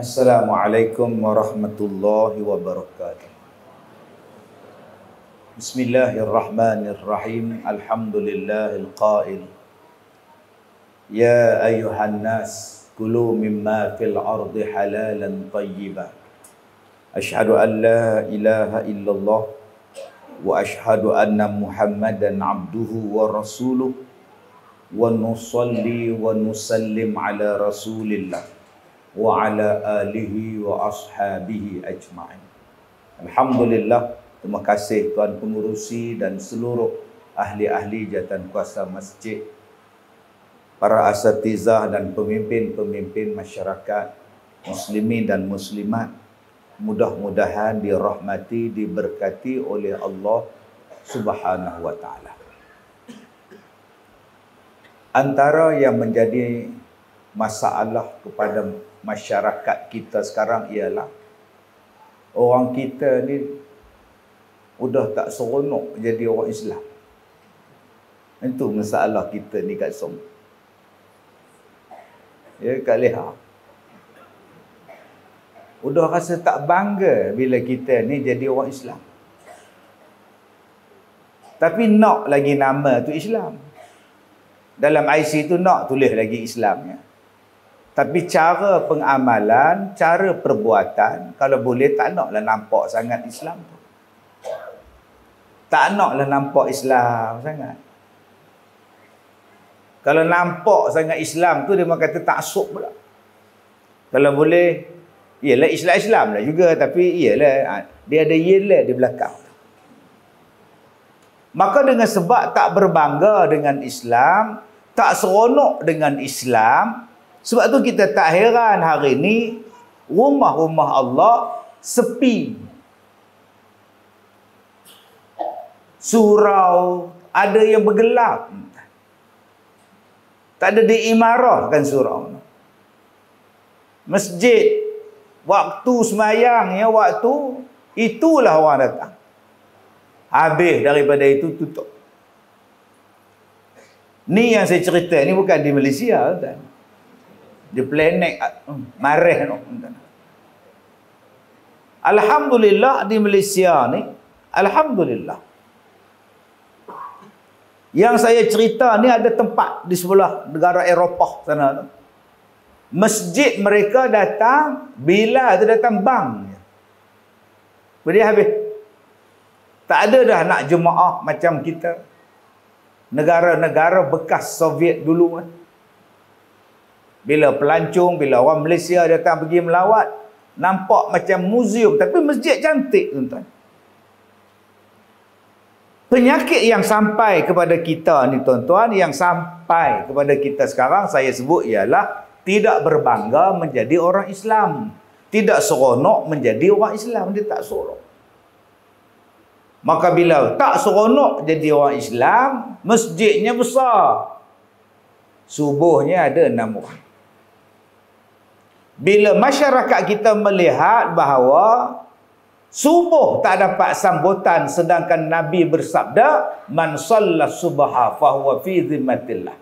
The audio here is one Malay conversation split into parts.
Assalamualaikum warahmatullahi wabarakatuh. Bismillahirrahmanirrahim. Alhamdulillahil qail. Ya ayuhan nas, kulu mimma fil ardi halalan tayyiban. Ashhadu an la ilaha illallah wa ashhadu anna Muhammadan abduhu wa rasuluh wa nusalli wa nusallim ala rasulillah wa ala alihi wa ashabihi ajma'in. Alhamdulillah, terima kasih Tuan Pengurusi dan seluruh ahli-ahli jawatan kuasa masjid, para asatizah dan pemimpin-pemimpin masyarakat muslimin dan muslimat. Mudah-mudahan dirahmati, diberkati oleh Allah Subhanahu wa taala. Antara yang menjadi masalah kepada masyarakat kita sekarang ialah orang kita ni udah tak seronok jadi orang Islam. Itu masalah kita ni kat Som. Ya, kat Leha. Udah rasa tak bangga bila kita ni jadi orang Islam. Tapi nak lagi nama tu Islam. Dalam IC tu nak tulis lagi Islamnya. Tapi cara pengamalan, cara perbuatan, kalau boleh tak naklah nampak sangat Islam tu. Tak naklah nampak Islam sangat. Kalau nampak sangat Islam tu, dia memang kata taksub pula. Kalau boleh, iyalah Islam lah juga, tapi iyalah, dia ada yelah di belakang. Maka dengan sebab tak berbangga dengan Islam, tak seronok dengan Islam, sebab tu kita tak heran hari ni rumah-rumah Allah sepi. Surau ada yang bergelap. Tak ada diimarahkan surau. Masjid waktu semayang ya, waktu itulah orang datang. Habis daripada itu tutup. Ni yang saya cerita ni bukan di Malaysia kan. Di planet marah no. Alhamdulillah di Malaysia ni, alhamdulillah. Yang saya cerita ni ada tempat di sebelah negara Eropah sana tu. Masjid mereka datang bila tu datang bang. Dia habis. Tak ada dah nak jemaah macam kita. Negara-negara bekas Soviet dulu kan. Bila pelancong, bila orang Malaysia datang pergi melawat, nampak macam muzium. Tapi masjid cantik, tuan-tuan. Penyakit yang sampai kepada kita ni, tuan-tuan, yang sampai kepada kita sekarang, saya sebut ialah tidak berbangga menjadi orang Islam. Tidak seronok menjadi orang Islam. Dia tak seronok. Maka bila tak seronok jadi orang Islam, masjidnya besar. Subuhnya ada 6 orang. Bila masyarakat kita melihat bahawa subuh tak dapat sambutan sedangkan Nabi bersabda, man shalla subha fahuwa fi zimmatillah.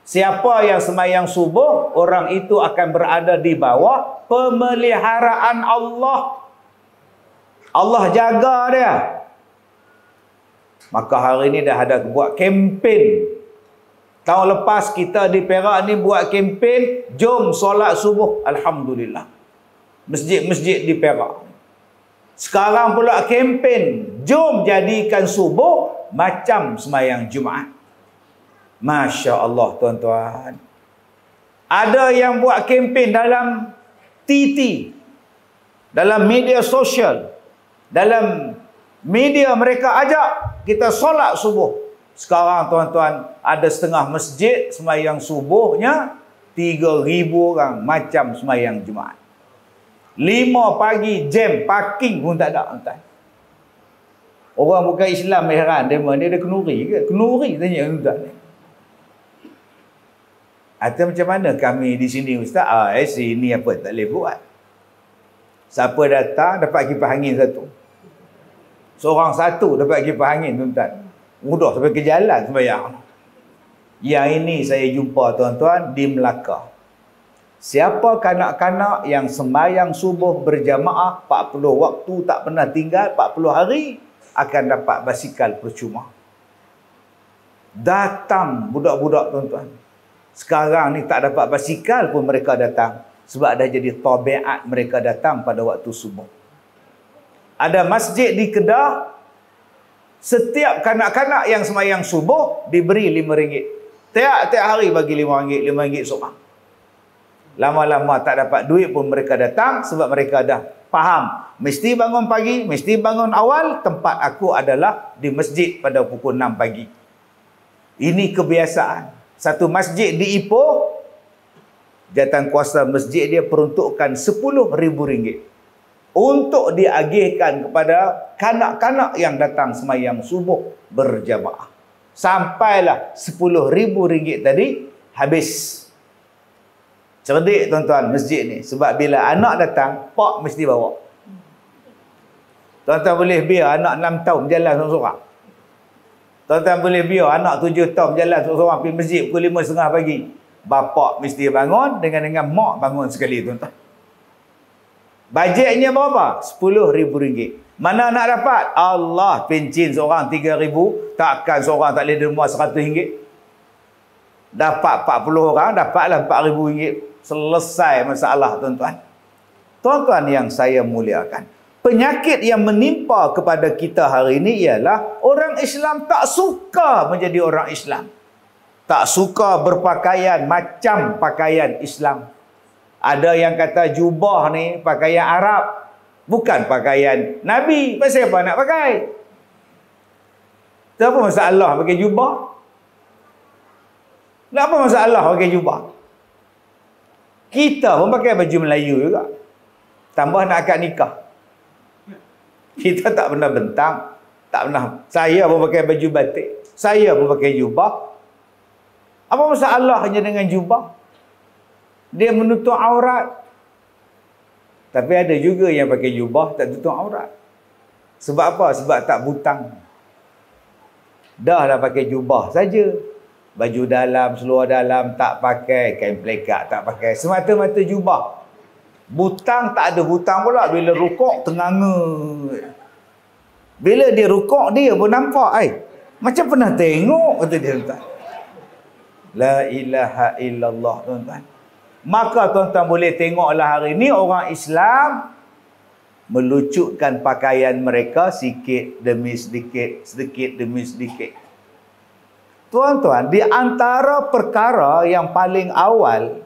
Siapa yang semayang subuh, orang itu akan berada di bawah pemeliharaan Allah. Allah jaga dia. Maka hari ini dah ada buat kempen. Tahun lepas kita di Perak ni buat kempen, jom solat subuh. Alhamdulillah. Masjid-masjid di Perak. Sekarang pula kempen, jom jadikan subuh macam semayang Jumaat. Masya Allah, tuan-tuan. Ada yang buat kempen dalam TT, dalam media sosial, dalam media mereka ajak kita solat subuh. Sekarang tuan-tuan, ada setengah masjid semayang subuhnya 3,000 orang macam semayang Jumaat. 5 pagi jam parking pun tak ada, tuan-tuan. Orang bukan Islam heran, dia ada kenuri ke? Kenuri tanya tuan-tuan. Atau macam mana kami di sini ustaz? Sini apa tak boleh buat. Siapa datang dapat kipas angin satu. Seorang satu dapat kipas angin, tuan-tuan. Mudah sampai ke jalan sembahyang. Yang ini saya jumpa tuan-tuan di Melaka. Siapa kanak-kanak yang sembahyang subuh berjamaah 40 waktu tak pernah tinggal 40 hari akan dapat basikal percuma. Datang budak-budak tuan-tuan. Sekarang ni tak dapat basikal pun mereka datang. Sebab dah jadi tabiat mereka datang pada waktu subuh. Ada masjid di Kedah. Setiap kanak-kanak yang sembahyang subuh diberi RM5. Tiap-tiap hari bagi RM5, RM5 seorang. Lama-lama tak dapat duit pun mereka datang sebab mereka dah faham. Mesti bangun pagi, mesti bangun awal. Tempat aku adalah di masjid pada pukul 6 pagi. Ini kebiasaan. Satu masjid di Ipoh, jawatan kuasa masjid dia peruntukkan RM10,000 untuk diagihkan kepada kanak-kanak yang datang sembahyang subuh berjamaah. Sampailah RM10,000 tadi habis. Cerdik tuan-tuan masjid ni. Sebab bila anak datang, pak mesti bawa. Tuan-tuan boleh biar anak 6 tahun berjalan seorang-seorang. Tuan-tuan boleh biar anak 7 tahun berjalan seorang-seorang pergi masjid pukul 5.30 pagi. Bapak mesti bangun dengan mak bangun sekali tuan-tuan. Bajetnya berapa? RM10,000. Mana nak dapat? Allah pencin seorang RM3,000. Takkan seorang tak boleh derma RM100. Dapat 40 orang, dapatlah RM4,000. Selesai masalah tuan-tuan. Tuan-tuan yang saya muliakan. Penyakit yang menimpa kepada kita hari ini ialah orang Islam tak suka menjadi orang Islam. Tak suka berpakaian macam pakaian Islam. Ada yang kata jubah ni pakaian Arab. Bukan pakaian Nabi. Pasal apa nak pakai? Tak apa masalah pakai jubah? Tak apa masalah pakai jubah? Kita pun pakai baju Melayu juga. Tambah nak akad nikah. Kita tak pernah bentang. Tak pernah. Saya pun pakai baju batik. Saya pun pakai jubah. Apa masalahnya dengan jubah? Dia menutup aurat. Tapi ada juga yang pakai jubah tak tutup aurat. Sebab apa? Sebab tak butang. Dah pakai jubah saja. Baju dalam, seluar dalam tak pakai. Kain pelekat tak pakai. Semata-mata jubah. Butang tak ada butang pula. Bila rukuk, tenganga. Bila dia rukuk, dia pun nampak. Macam pernah tengok, kata dia tuan. La ilaha illallah tuan-tuan. Maka tuan-tuan boleh tengoklah hari ini orang Islam melucutkan pakaian mereka sikit demi sedikit, sedikit demi sedikit. Tuan-tuan, di antara perkara yang paling awal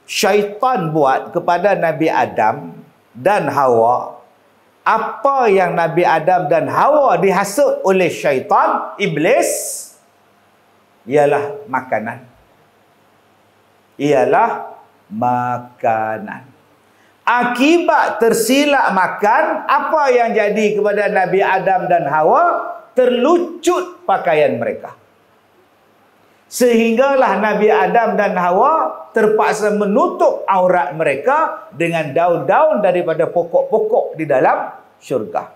syaitan buat kepada Nabi Adam dan Hawa, apa yang Nabi Adam dan Hawa dihasut oleh syaitan, iblis, ialah makanan. Ialah makanan. Akibat tersilap makan, apa yang jadi kepada Nabi Adam dan Hawa? Terlucut pakaian mereka. Sehinggalah Nabi Adam dan Hawa terpaksa menutup aurat mereka dengan daun-daun daripada pokok-pokok di dalam syurga.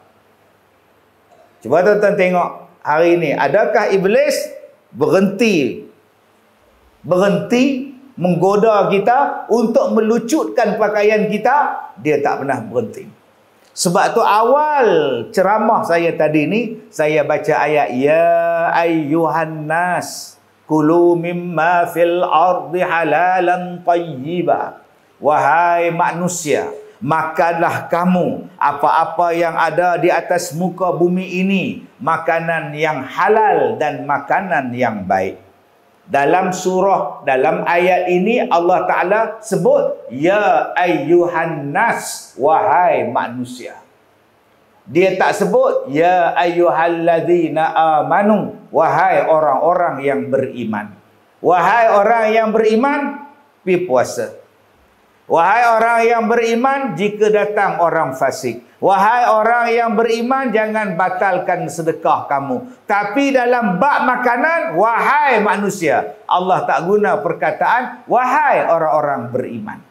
Cuba tuan-tuan tengok hari ini, adakah iblis berhenti menggoda kita untuk melucutkan pakaian kita? Dia tak pernah berhenti. Sebab tu awal ceramah saya tadi ni, saya baca ayat ya ayyuhan nas kulu mimma fil ardi halalan tayyiba. Wahai manusia, makanlah kamu apa-apa yang ada di atas muka bumi ini, makanan yang halal dan makanan yang baik. Dalam surah, dalam ayat ini Allah Ta'ala sebut ya ayyuhan nas, wahai manusia. Dia tak sebut ya ayyuhalladzina amanu, wahai orang-orang yang beriman. Wahai orang yang beriman, pergi puasa. Wahai orang yang beriman, jika datang orang fasik. Wahai orang yang beriman, jangan batalkan sedekah kamu. Tapi dalam bab makanan, wahai manusia, Allah tak guna perkataan wahai orang-orang beriman.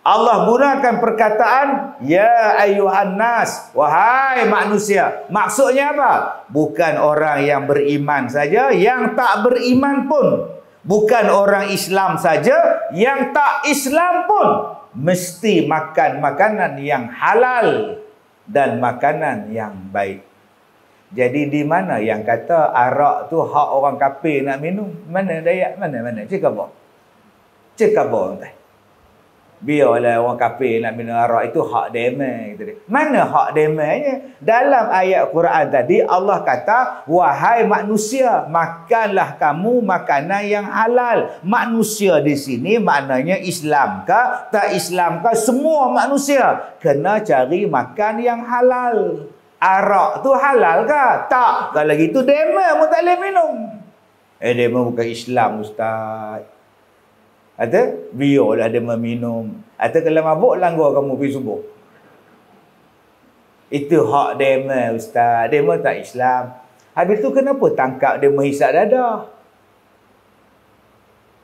Allah gunakan perkataan ya ayyuhan nas, wahai manusia. Maksudnya apa? Bukan orang yang beriman saja, yang tak beriman pun. Bukan orang Islam saja, yang tak Islam pun mesti makan makanan yang halal dan makanan yang baik. Jadi di mana yang kata arak tu hak orang kafir nak minum? Mana Dayak? Mana? Cakap apa? Cakap apa tuan? Biarlah orang kafir nak minum arak, itu hak demai gitu dia. Mana hak demainya? Dalam ayat Quran tadi Allah kata, wahai manusia, makanlah kamu makanan yang halal. Manusia di sini maknanya Islam ke tak Islam ke, semua manusia kena cari makan yang halal. Arak tu halal ke? Tak. Kalau gitu demai pun tak boleh minum. Demai bukan Islam ustaz. Atau biarlah dia meminum. Atau kalau mabuk langgar kamu pergi subuh. Itu hak dema ustaz. Dema tak Islam. Habis tu kenapa tangkap dema hisap dadah?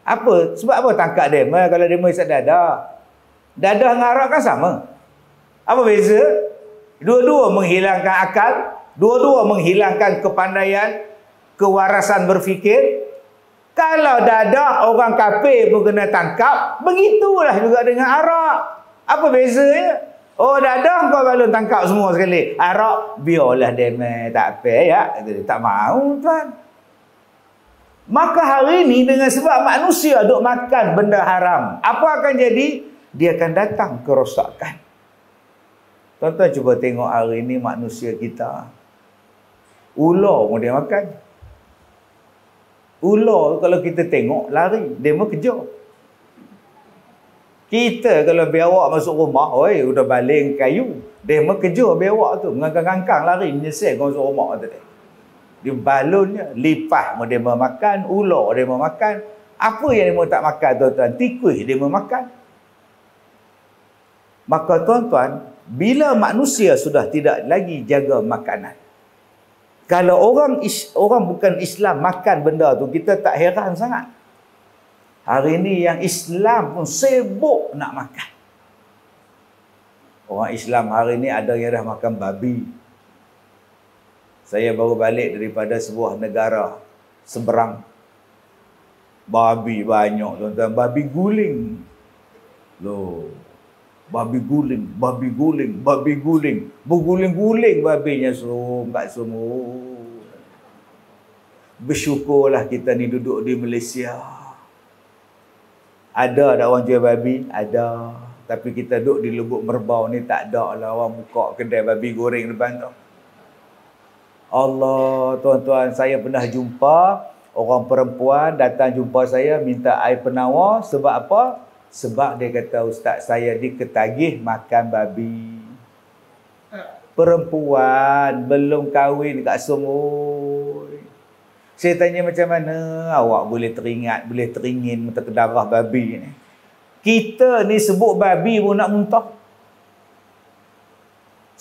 Apa? Sebab apa tangkap dema kalau dema hisap dadah? Dadah dengan arak kan sama. Apa beza? Dua-dua menghilangkan akal, dua-dua menghilangkan kepandaian, kewarasan berfikir. Kalau dadah orang kafir pun kena tangkap, begitulah juga dengan arak. Apa bezanya? Oh, dadah kau balon tangkap semua sekali. Arak biarlah demai, tak apa ya. Tak mau tuan. Maka hari ini dengan sebab manusia duk makan benda haram, apa akan jadi? Dia akan datang kerosakan. Tuan-tuan cuba tengok hari ini manusia kita. Ular pun dia makan. Ular kalau kita tengok lari, dia mau kejar. Kita kalau biawak masuk rumah, oi udah baling kayu, dia mau kejar biawak tu, mengangkang-angkang lari menyesal kau masuk rumah tu. Dia balonnya, lipas dia mau makan, ular dia mau makan. Apa yang dia mau tak makan tuan-tuan? Tikus dia mau makan. Maka tuan-tuan, bila manusia sudah tidak lagi jaga makanan, kalau orang bukan Islam makan benda tu, kita tak heran sangat. Hari ini yang Islam pun sibuk nak makan. Orang Islam hari ini ada yang dah makan babi. Saya baru balik daripada sebuah negara seberang. Babi banyak tuan-tuan, babi guling. Loh. Babi guling. Berguling-guling babinya kat semua. Bersyukurlah kita ni duduk di Malaysia. Ada tak orang jual babi? Ada. Tapi kita duduk di Lubuk Merbau ni tak ada lah orang buka kedai babi goreng depan tu. Allah, tuan-tuan, saya pernah jumpa orang perempuan datang jumpa saya minta air penawar. Sebab apa? Sebab dia kata, ustaz saya diketagih makan babi. Perempuan belum kahwin kat semua. Saya tanya macam mana awak boleh teringat, boleh teringin mata darah babi ni. Kita ni sebut babi pun nak muntah.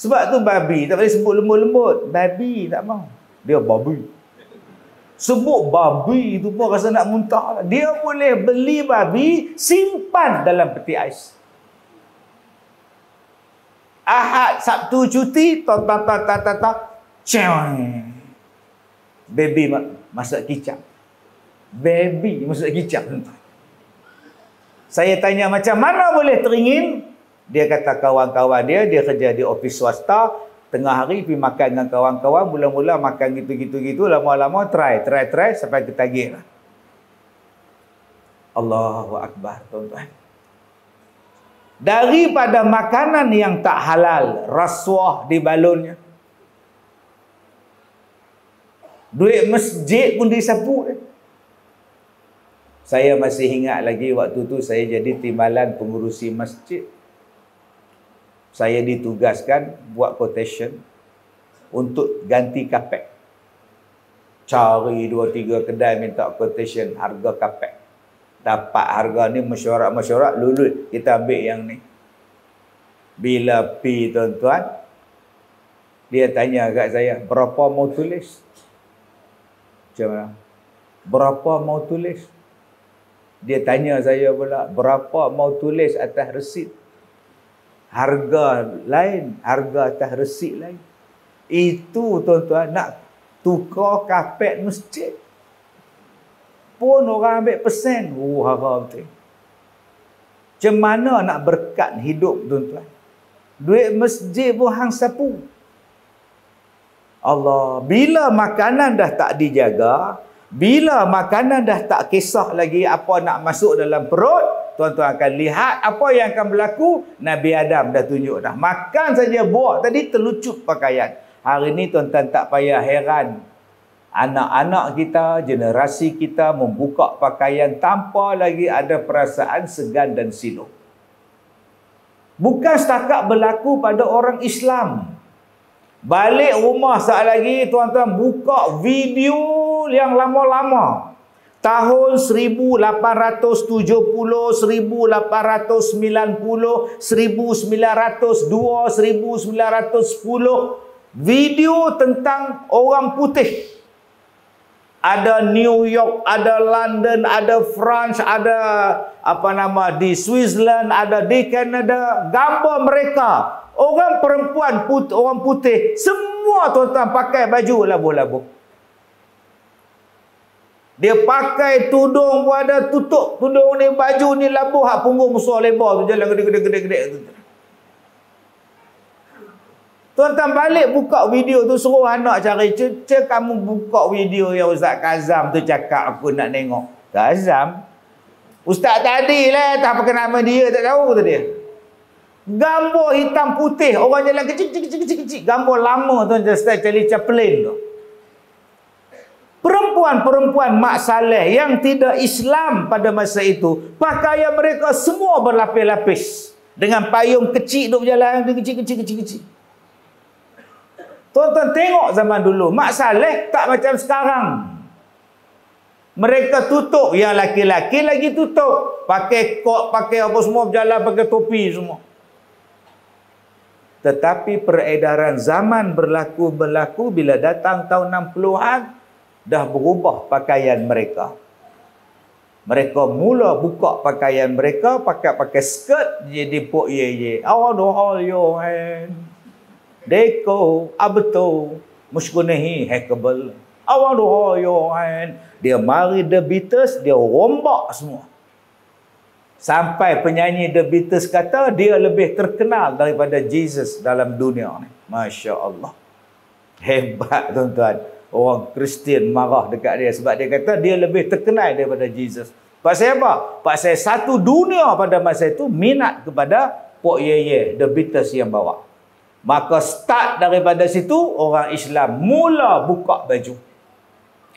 Sebab tu babi tak boleh sebut lembut-lembut. Babi tak mau. Dia babi. Sebut babi itu pun rasa nak muntah. Dia boleh beli babi, simpan dalam peti ais. Ahad, Sabtu cuti, baby masak kicap. Baby masak kicap. Saya tanya macam mana boleh teringin? Dia kata kawan-kawan dia kerja di ofis swasta. Tengah hari pergi makan dengan kawan-kawan, mula-mula makan gitu-gitu, lama-lama try sampai ketagih lah. Allahu Akbar, tuan-tuan. Daripada makanan yang tak halal, rasuah di balonnya. Duit masjid pun disapu. Saya masih ingat lagi waktu tu saya jadi timbalan pengurusi masjid. Saya ditugaskan buat quotation untuk ganti kapek. Cari 2-3 kedai minta quotation harga kapek. Dapat harga ni mesyuarat lulut, kita ambil yang ni. Bila pi tuan-tuan, dia tanya kat saya, berapa mau tulis? Macam mana? Berapa mau tulis? Dia tanya saya pula, berapa mau tulis atas resit? Harga lain, harga atas resit lain. Itu tuan-tuan nak tukar kapet masjid. pun orang ambil persen. Haram betul. Macam mana nak berkat hidup tuan-tuan? Duit masjid pun hang sapu. Allah, bila makanan dah tak dijaga, bila makanan dah tak kisah lagi apa nak masuk dalam perut, tuan-tuan akan lihat apa yang akan berlaku. Nabi Adam dah tunjuk dah. Makan saja buah tadi terlucup pakaian. Hari ni tuan-tuan tak payah heran. Anak-anak kita, generasi kita membuka pakaian tanpa lagi ada perasaan segan dan siluh. Bukan setakat berlaku pada orang Islam. Balik rumah saat lagi tuan-tuan buka video yang lama-lama. Tahun 1870, 1890, 1902, 1910. Video tentang orang putih. Ada New York, ada London, ada France, ada di Switzerland, ada di Canada. Gambar mereka. Orang perempuan putih, orang putih, semua tuan-tuan pakai baju labuh-labuh. Dia pakai tudung pun ada tutup. Tudung ni, baju ni labuh, hak punggung besar lebar tu jalan gede-gede. Tuan-tuan balik buka video tu, suruh anak cari. Kamu buka video yang Ustaz Kazam tu cakap aku nak tengok. Kazam? Ustaz tadi lah, tak apa nama dia, tak tahu tu dia. Gambar hitam putih, orang jalan kecil. Gambar lama tu, style Charlie Chaplin tu. Perempuan-perempuan Mak Saleh yang tidak Islam pada masa itu, pakaian mereka semua berlapis-lapis. Dengan payung kecil duk berjalan, kecil. Tuan-tuan tengok zaman dulu, Mak Saleh tak macam sekarang. Mereka tutup, yang laki-laki lagi tutup. Pakai kot, pakai apa semua, berjalan pakai topi semua. Tetapi peredaran zaman berlaku bila datang tahun 60-an, dah berubah pakaian mereka. Mereka mula buka pakaian mereka, pakai skirt, jadi pok ye. I want to hold your hand. Deko, abeto, mushkunahi hackable. I want to hold your hand. Dia mari The Beatles, dia rombak semua. Sampai penyanyi The Beatles kata dia lebih terkenal daripada Jesus dalam dunia ni. Masya Allah. Hebat tuan-tuan. Orang Kristian marah dekat dia sebab dia kata dia lebih terkenal daripada Jesus. Pasal apa? Pasal satu dunia pada masa itu minat kepada Pok Ye, The Beatles yang bawa. Maka start daripada situ orang Islam mula buka baju.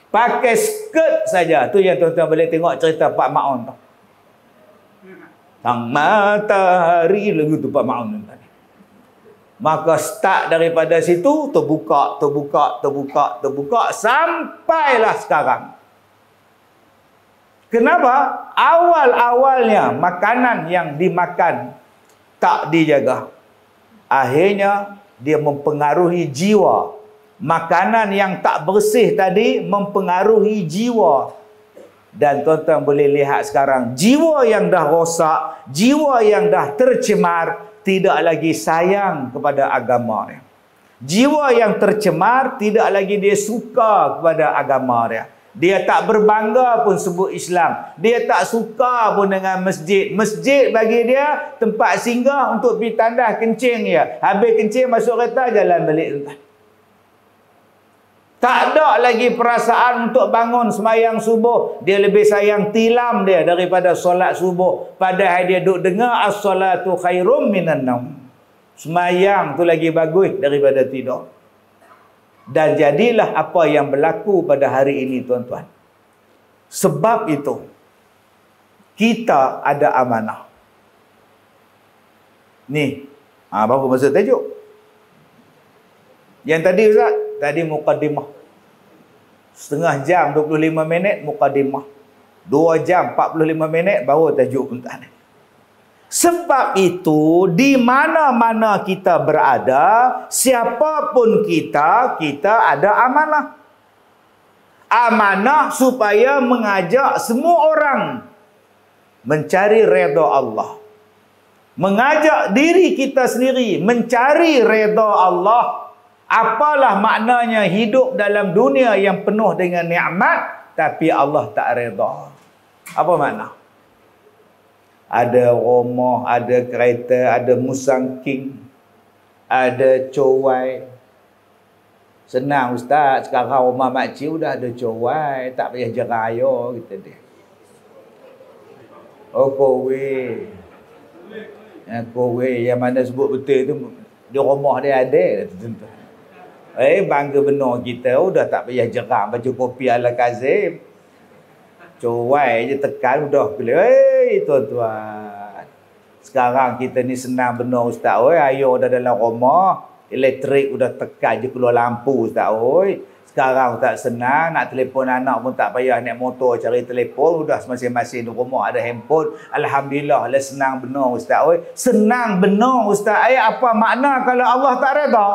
Pakai skirt saja. Tu yang tuan-tuan boleh tengok cerita Pak Ma'un tu. Sang matahari lagu tu Pak Ma'un tadi. Maka start daripada situ terbuka sampailah sekarang. Kenapa? Awal-awalnya makanan yang dimakan tak dijaga. Akhirnya dia mempengaruhi jiwa. Makanan yang tak bersih tadi mempengaruhi jiwa. Dan tuan-tuan boleh lihat sekarang, jiwa yang dah rosak, jiwa yang dah tercemar, tidak lagi sayang kepada agama dia. Jiwa yang tercemar, tidak lagi dia suka kepada agama dia. Dia tak berbangga pun sebut Islam. Dia tak suka pun dengan masjid. Masjid bagi dia tempat singgah untuk pergi tandas kencing dia. Habis kencing masuk kereta, jalan balik tuan. Tak ada lagi perasaan untuk bangun semayang subuh. Dia lebih sayang tilam dia daripada solat subuh. Padahal dia duk dengar as-salatu khairum minan naum. Semayang tu lagi bagus daripada tidur. Dan jadilah apa yang berlaku pada hari ini tuan-tuan. Sebab itu kita ada amanah. Ni, baru masuk tajuk. Yang tadi Ustaz, tadi muqaddimah. Setengah jam 25 minit muqaddimah. 2 jam 45 minit baru tajuk tuan-tuan. Sebab itu di mana-mana kita berada, siapapun kita ada amanah. Amanah supaya mengajak semua orang mencari redha Allah. Mengajak diri kita sendiri mencari redha Allah. Apalah maknanya hidup dalam dunia yang penuh dengan nikmat tapi Allah tak redha. Apa makna? Ada rumah, ada kereta, ada musangking, ada cowai. Senang ustaz, sekarang rumah makcik udah ada cowai, tak payah jeraya kita dia. Oh kowe. Kowe yang mana sebut betul tu di rumah dia ada tentu. Bangga benar kita udah tak payah jerang baca kopi ala Kazim. Cowai je tekan udah pilih. Tuan-tuan. Sekarang kita ni senang benar ustaz. Air dah dalam rumah. Elektrik udah tekan je keluar lampu ustaz. Sekarang tak senang. Nak telefon anak pun tak payah naik motor cari telefon. Udah masing-masing di rumah ada handphone. Alhamdulillah lah senang benar ustaz. Senang benar ustaz. Apa makna kalau Allah tak redha?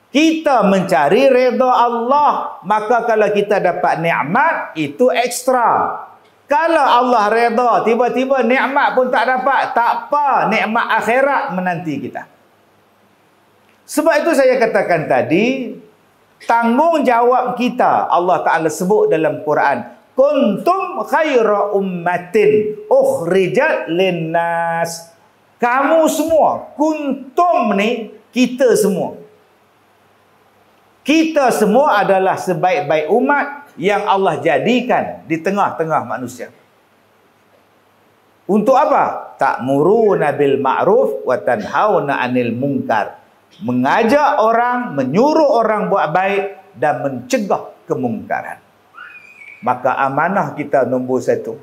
Kita mencari redha Allah. Maka kalau kita dapat nikmat, itu ekstra. Kalau Allah redha, tiba-tiba nikmat pun tak dapat, tak apa, nikmat akhirat menanti kita. Sebab itu saya katakan tadi, tanggungjawab kita, Allah Ta'ala sebut dalam Quran, kuntum khaira ummatin ukhrijat linnas. Kamu semua, kuntum ni, kita semua. Kita semua adalah sebaik-baik umat yang Allah jadikan di tengah-tengah manusia. Untuk apa? Ta'muruna bil ma'ruf wa tanhauna 'anil munkar. Mengajak orang, menyuruh orang buat baik dan mencegah kemungkaran. Maka amanah kita nombor satu.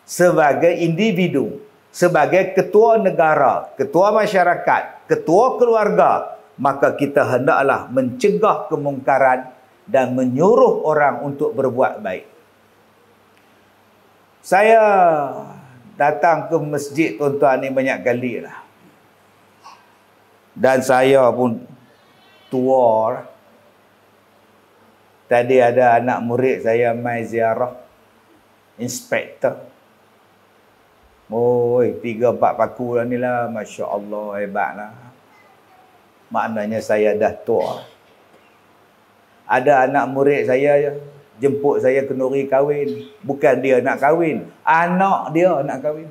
Sebagai individu, sebagai ketua negara, ketua masyarakat, ketua keluarga, maka kita hendaklah mencegah kemungkaran dan menyuruh orang untuk berbuat baik. Saya datang ke masjid tuan-tuan ni banyak kali lah. Dan saya pun tua. Tadi ada anak murid saya mai ziarah. Inspektor. 3-4 paku lah ni lah. Masya Allah, hebat lah. Maknanya saya dah tua. Ada anak murid saya jemput saya kenduri kahwin. Bukan dia nak kahwin, anak dia nak kahwin.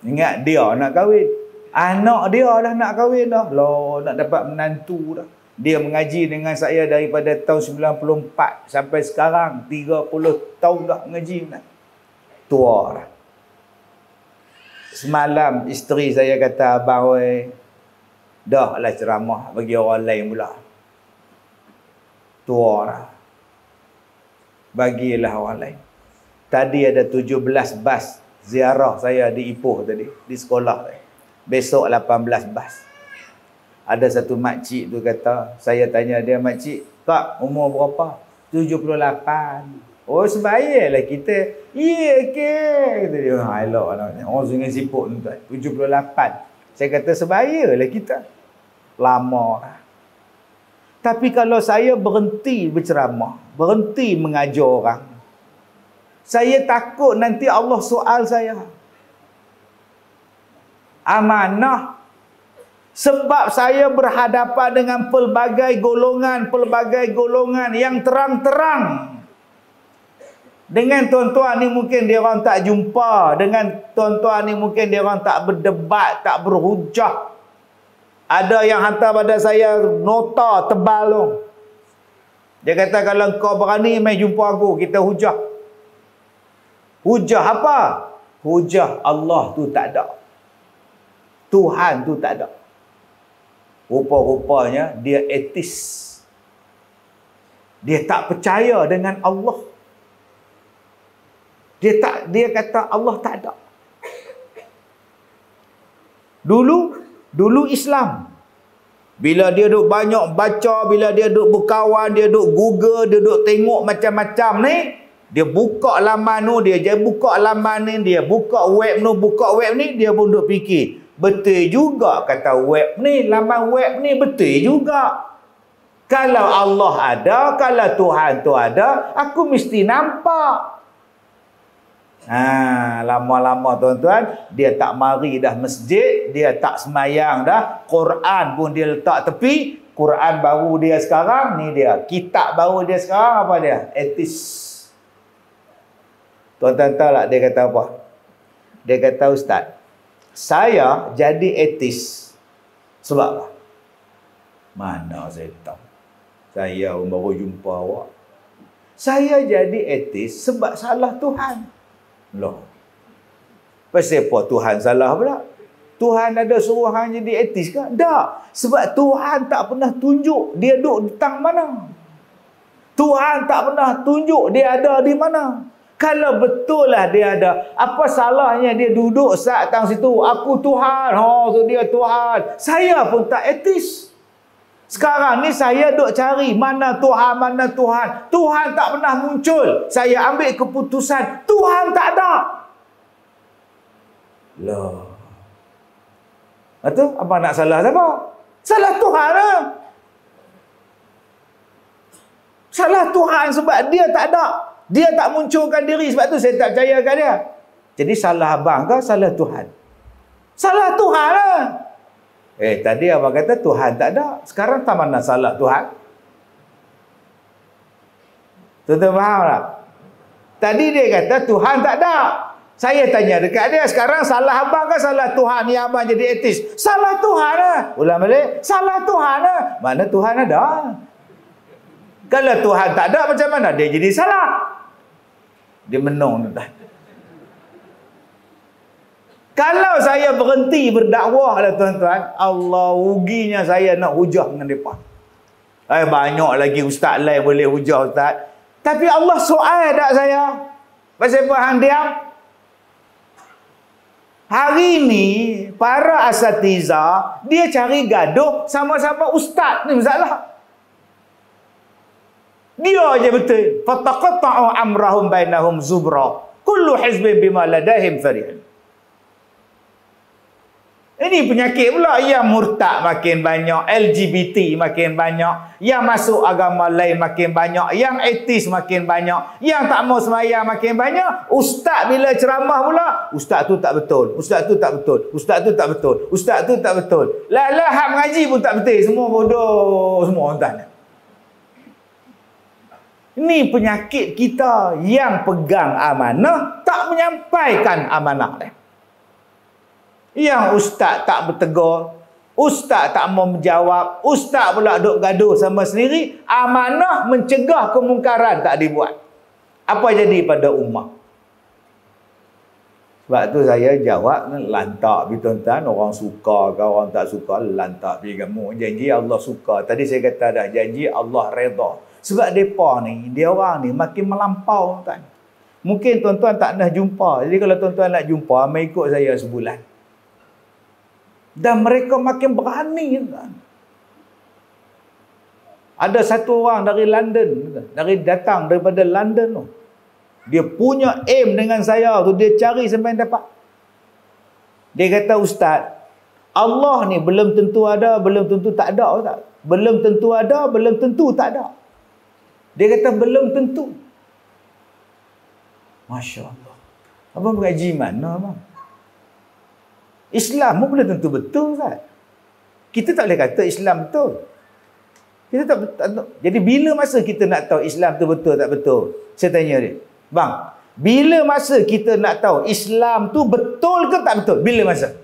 Ingat, dia nak kahwin. Anak dia dah nak kahwin dah. Loh, nak dapat menantu dah. Dia mengaji dengan saya daripada tahun 94 sampai sekarang. 30 tahun dah mengaji. Tua dah. Semalam isteri saya kata, abang dah lah ceramah bagi orang lain pula. Tua lah. Bagilah orang lain. Tadi ada 17 bas ziarah saya di Ipoh tadi. Di sekolah tadi. Besok 18 bas. Ada satu makcik tu kata, saya tanya dia, makcik, Kak, umur berapa? 78. Oh, sebaiklah kita. Ya ke? Kata dia, elok lah. Orang Sungai Siput tu, 78. Saya kata, sebaiklah kita. Lama. Tapi kalau saya berhenti berceramah, berhenti mengajar orang, saya takut nanti Allah soal saya. Amanah. Sebab saya berhadapan dengan pelbagai golongan yang terang-terang. Dengan tuan-tuan ni mungkin dia orang tak jumpa. Dengan tuan-tuan ni mungkin dia orang tak berdebat, tak berhujah. Ada yang hantar pada saya nota tebal tu. Dia kata, kalau kau berani mai jumpa aku, kita hujah. Hujah apa? Hujah Allah tu tak ada. Tuhan tu tak ada. Rupa-rupanya dia etis. Dia tak percaya dengan Allah. Dia kata Allah tak ada. Dulu Islam. Bila dia duk banyak baca, bila dia duk berkawan, dia duk Google, dia duk tengok macam-macam ni, dia buka laman tu, dia buka laman ni, dia buka web tu, buka web ni, dia pun duk fikir, betul juga kata web ni, laman web ni betul juga. Kalau Allah ada, kalau Tuhan tu ada, aku mesti nampak. Lama-lama tuan-tuan, dia tak mari dah masjid, dia tak semayang dah, Quran pun dia letak tepi, Quran baru dia sekarang, ni dia. Kitab baru dia sekarang, apa dia? Etis. Tuan-tuan tahu tak dia kata apa? Dia kata, Ustaz, saya jadi etis. Sebab apa? Mana saya tahu. Saya baru jumpa awak. Saya jadi etis sebab salah Tuhan. Loh. Pasal apa Tuhan salah pula? Tuhan ada suruh hang jadi etis ke? Tak. Sebab Tuhan tak pernah tunjuk dia duduk di tang mana. Tuhan tak pernah tunjuk dia ada di mana. Kalau betul lah dia ada, apa salahnya dia duduk saat tang situ? Aku Tuhan. Oh, tu dia Tuhan. Saya pun tak etis. Sekarang ni saya duk cari mana Tuhan, mana Tuhan. Tuhan tak pernah muncul. Saya ambil keputusan, Tuhan tak ada. Loh. Itu apa nak salah siapa? Salah Tuhan lah. Salah Tuhan sebab dia tak ada. Dia tak munculkan diri, sebab tu saya tak percayakan dia. Jadi salah abang ke salah Tuhan? Salah Tuhan lah. Tadi abang kata Tuhan tak ada. Sekarang tak mana salah Tuhan? Tuan-tuan faham tak? Tadi dia kata Tuhan tak ada. Saya tanya dekat dia, sekarang salah abang ke salah Tuhan yang abang jadi etis? Salah Tuhan lah. Ulang balik. Salah Tuhan lah. Mana Tuhan ada? Kalau Tuhan tak ada, macam mana dia jadi salah? Dia menung. Kalau saya berhenti berdakwah lah tuan-tuan, Allah ruginya saya nak hujah dengan mereka. Banyak lagi ustaz lain boleh hujah ustaz. Tapi Allah soal tak saya? Pasal apa hang diam? Hari ni para asatiza dia cari gaduh sama-sama ustaz. Ni masalah. Dia aja betul. Fataqatta'u amrahum bainahum zubra. Kullu hizbin bima ladaihim farihun. Ini penyakit pula. Yang murtad makin banyak, LGBT makin banyak, yang masuk agama lain makin banyak, yang etis makin banyak, yang tak mau sembahyang makin banyak. Ustaz bila ceramah pula, ustaz tu tak betul, ustaz tu tak betul, ustaz tu tak betul, ustaz tu tak betul. Lah hak mengaji pun tak betul. Semua bodoh, semua orang tanya. Ini penyakit kita yang pegang amanah tak menyampaikan amanah dia. Yang ustaz tak bertegur, ustaz tak mau menjawab, ustaz pula duk gaduh sama sendiri, amanah mencegah kemungkaran tak dibuat. Apa jadi pada ummah? Sebab tu saya jawab lantak pergi tuan-tuan, orang suka ke orang tak suka, lantak pergi kamu. Janji Allah suka. Tadi saya kata dah, janji Allah redha. Sebab mereka ni, dia orang ni makin melampau tuan. Mungkin tuan-tuan tak pernah jumpa. Jadi kalau tuan-tuan nak jumpa, mai ikut saya sebulan. Dan mereka makin berani tuan. Ada satu orang dari London, datang daripada London tu. Dia punya aim dengan saya tu, dia cari sampai dapat. Dia kata, Ustaz, Allah ni belum tentu ada, belum tentu tak ada, Ustaz. Belum tentu ada, belum tentu tak ada. Dia kata belum tentu. Masya Allah. Abang mengaji mana abang? Islam pun belum tentu betul kan? Kita tak boleh kata Islam betul. Kita tak. Jadi bila masa kita nak tahu Islam tu betul tak betul? Saya tanya dia. Bang, bila masa kita nak tahu Islam tu betul ke tak betul? Bila masa?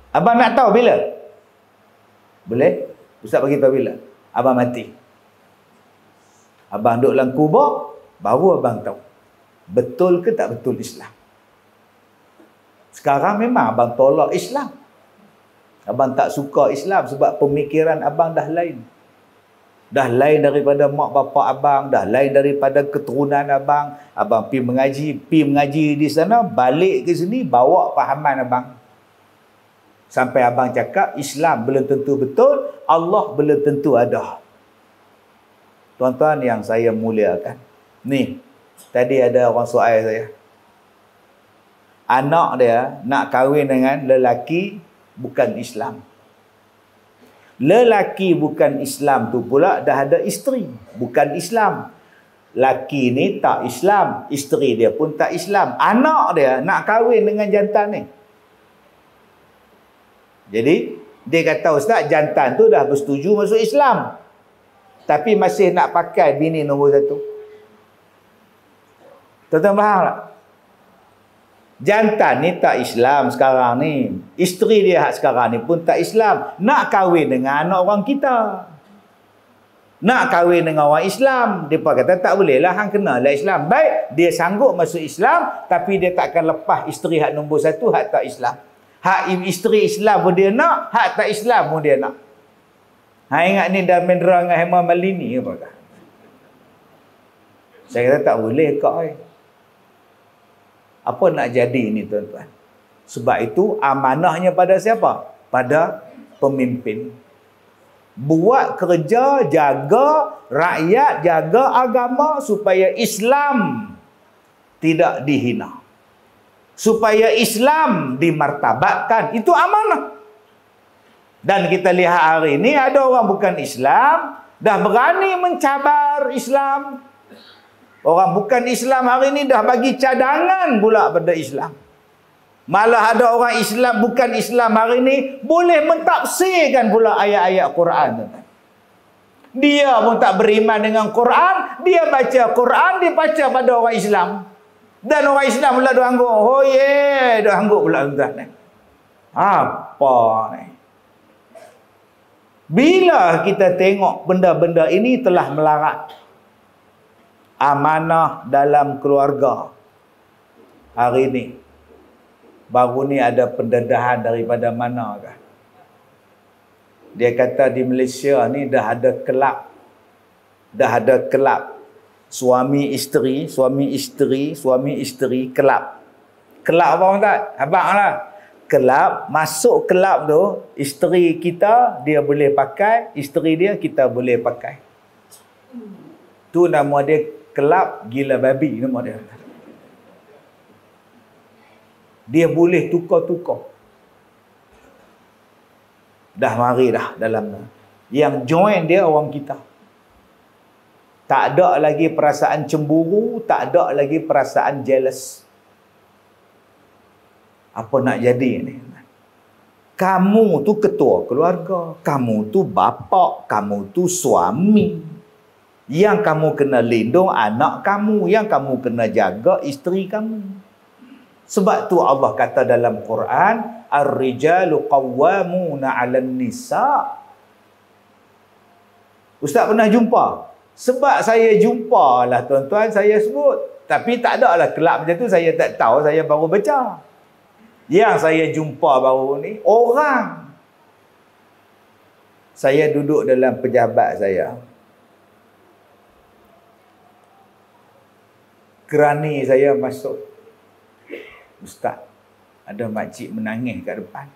Abang nak tahu bila? Boleh? Ustaz bagi tahu bila? Abang mati. Abang duduk dalam kubur, baru abang tahu betul ke tak betul Islam. Sekarang memang abang tolak Islam. Abang tak suka Islam sebab pemikiran abang dah lain. Dah lain daripada mak bapak abang, dah lain daripada keturunan abang. Abang pergi mengaji di sana, balik ke sini bawa fahaman abang. Sampai abang cakap Islam belum tentu betul, Allah belum tentu ada. Tuan-tuan yang saya muliakan, ni tadi ada orang soal saya. Anak dia nak kahwin dengan lelaki bukan Islam. Lelaki bukan Islam tu pula dah ada isteri, bukan Islam. Laki ni tak Islam, isteri dia pun tak Islam. Anak dia nak kahwin dengan jantan ni. Jadi dia kata, Ustaz, jantan tu dah bersetuju masuk Islam, tapi masih nak pakai bini nombor 1. Tuan-tuan faham tak? Jantan ni tak Islam sekarang ni. Isteri dia sekarang ni pun tak Islam. Nak kahwin dengan anak orang kita, nak kahwin dengan orang Islam. Dia pun kata tak boleh lah, hang kena lah Islam. Baik, dia sanggup masuk Islam, tapi dia takkan lepas isteri hak nombor 1, hak tak Islam. Hak isteri Islam pun dia nak, hak tak Islam pun dia nak. Ingat ni Dharmendra dengan Hema Malini ke apa? Saya kata tak boleh kau. Apa nak jadi ni tuan-tuan? Sebab itu amanahnya pada siapa? Pada pemimpin. Buat kerja, jaga rakyat, jaga agama supaya Islam tidak dihina, supaya Islam dimartabatkan. Itu amanah. Dan kita lihat hari ini ada orang bukan Islam dah berani mencabar Islam. Orang bukan Islam hari ini dah bagi cadangan pula pada Islam. Malah ada orang Islam bukan Islam hari ini boleh mentafsirkan pula ayat-ayat Quran. Dia pun tak beriman dengan Quran, dia baca Quran, dia baca pada orang Islam. Dan orang Islam pula dia angguk, oh yeah, dia angguk pula tuan-tuan. Apa ni? Bila kita tengok benda-benda ini telah melarat amanah dalam keluarga hari ini. Baru ni ada pendedahan daripada mana kah? Dia kata di Malaysia ni dah ada kelab. Dah ada kelab. Suami isteri kelab. Kelab apa tak? Abang lah. Kelab, masuk kelab tu, isteri kita dia boleh pakai, isteri dia kita boleh pakai. Tu nama dia kelab gila babi nama dia. Dia boleh tukar-tukar. Dah mari dah dalam. Yang join dia orang kita. Tak ada lagi perasaan cemburu, tak ada lagi perasaan jealous. Apa nak jadi ni? Kamu tu ketua keluarga, kamu tu bapa, kamu tu suami. Yang kamu kena lindung anak kamu, yang kamu kena jaga isteri kamu. Sebab tu Allah kata dalam Quran, ar-rijalu qawwamuna 'alan nisa. Ustaz pernah jumpa? Sebab saya jumpa lah tuan-tuan, saya sebut. Tapi tak ada lah kelab macam tu, saya tak tahu, saya baru baca. Yang saya jumpa baru ni, orang. Saya duduk dalam pejabat saya. Kerani saya masuk. Ustaz, ada makcik menangis kat depan.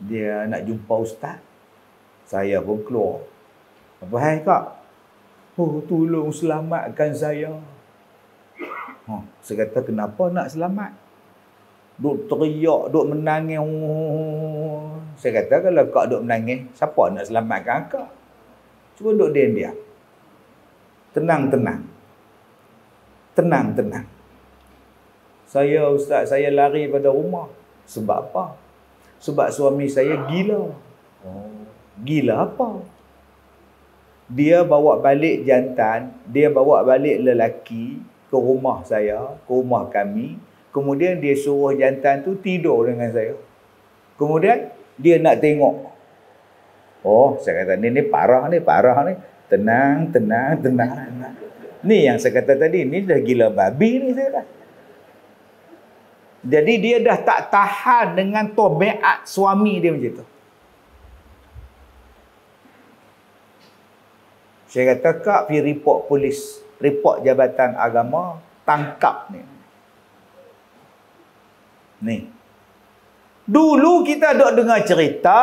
Dia nak jumpa ustaz. Saya pun keluar. Apa hai kak? Oh, tolong selamatkan saya. Saya kata, kenapa nak selamat? Duk teriak, duk menangis. Saya kata, kalau kak duk menangis, siapa nak selamatkan kak? Cuba duk diam-diam. Tenang-tenang. Tenang-tenang. Saya ustaz, saya lari pada rumah. Sebab apa? Sebab suami saya gila. Gila apa? Dia bawa balik jantan, dia bawa balik lelaki ke rumah saya, ke rumah kami. Kemudian dia suruh jantan tu tidur dengan saya. Kemudian dia nak tengok. Oh, saya kata ni parah ni. Tenang. Ni yang saya kata tadi, ni dah gila babi ni saya dah. Jadi dia dah tak tahan dengan tobeat suami dia macam tu. Saya kata, kak pergi report polis, report Jabatan Agama, tangkap ni. Ni. Dulu kita duk dengar cerita,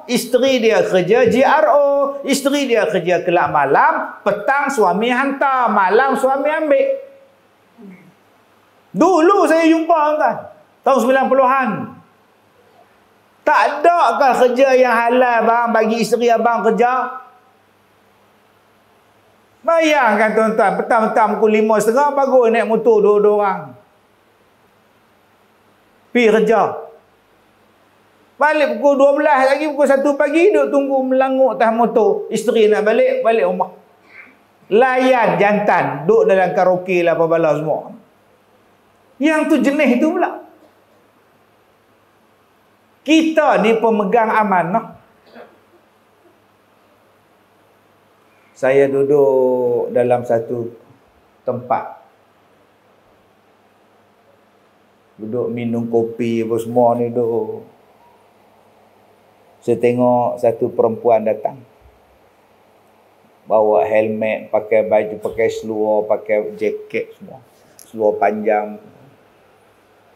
isteri dia kerja GRO, isteri dia kerja kelab malam, petang suami hantar, malam suami ambil. Dulu saya jumpa kan, tahun 90-an. Tak ada kan kerja yang halal bang bagi isteri abang kerja? Bayangkan tuan-tuan, petang-petang pukul 5.30 bagus naik motor 2 orang. Pergi kerja. Balik pukul 12 lagi, pukul 1 pagi, duduk tunggu melangut atas motor. Isteri nak balik rumah. Layan jantan, duduk dalam karaoke lah apa bala semua. Yang tu jenis tu pula. Kita ni pemegang amanah. Saya duduk dalam satu tempat. Duduk minum kopi apa semua ni duduk. Saya tengok satu perempuan datang. Bawa helmet, pakai baju, pakai seluar, pakai jaket semua. Seluar panjang.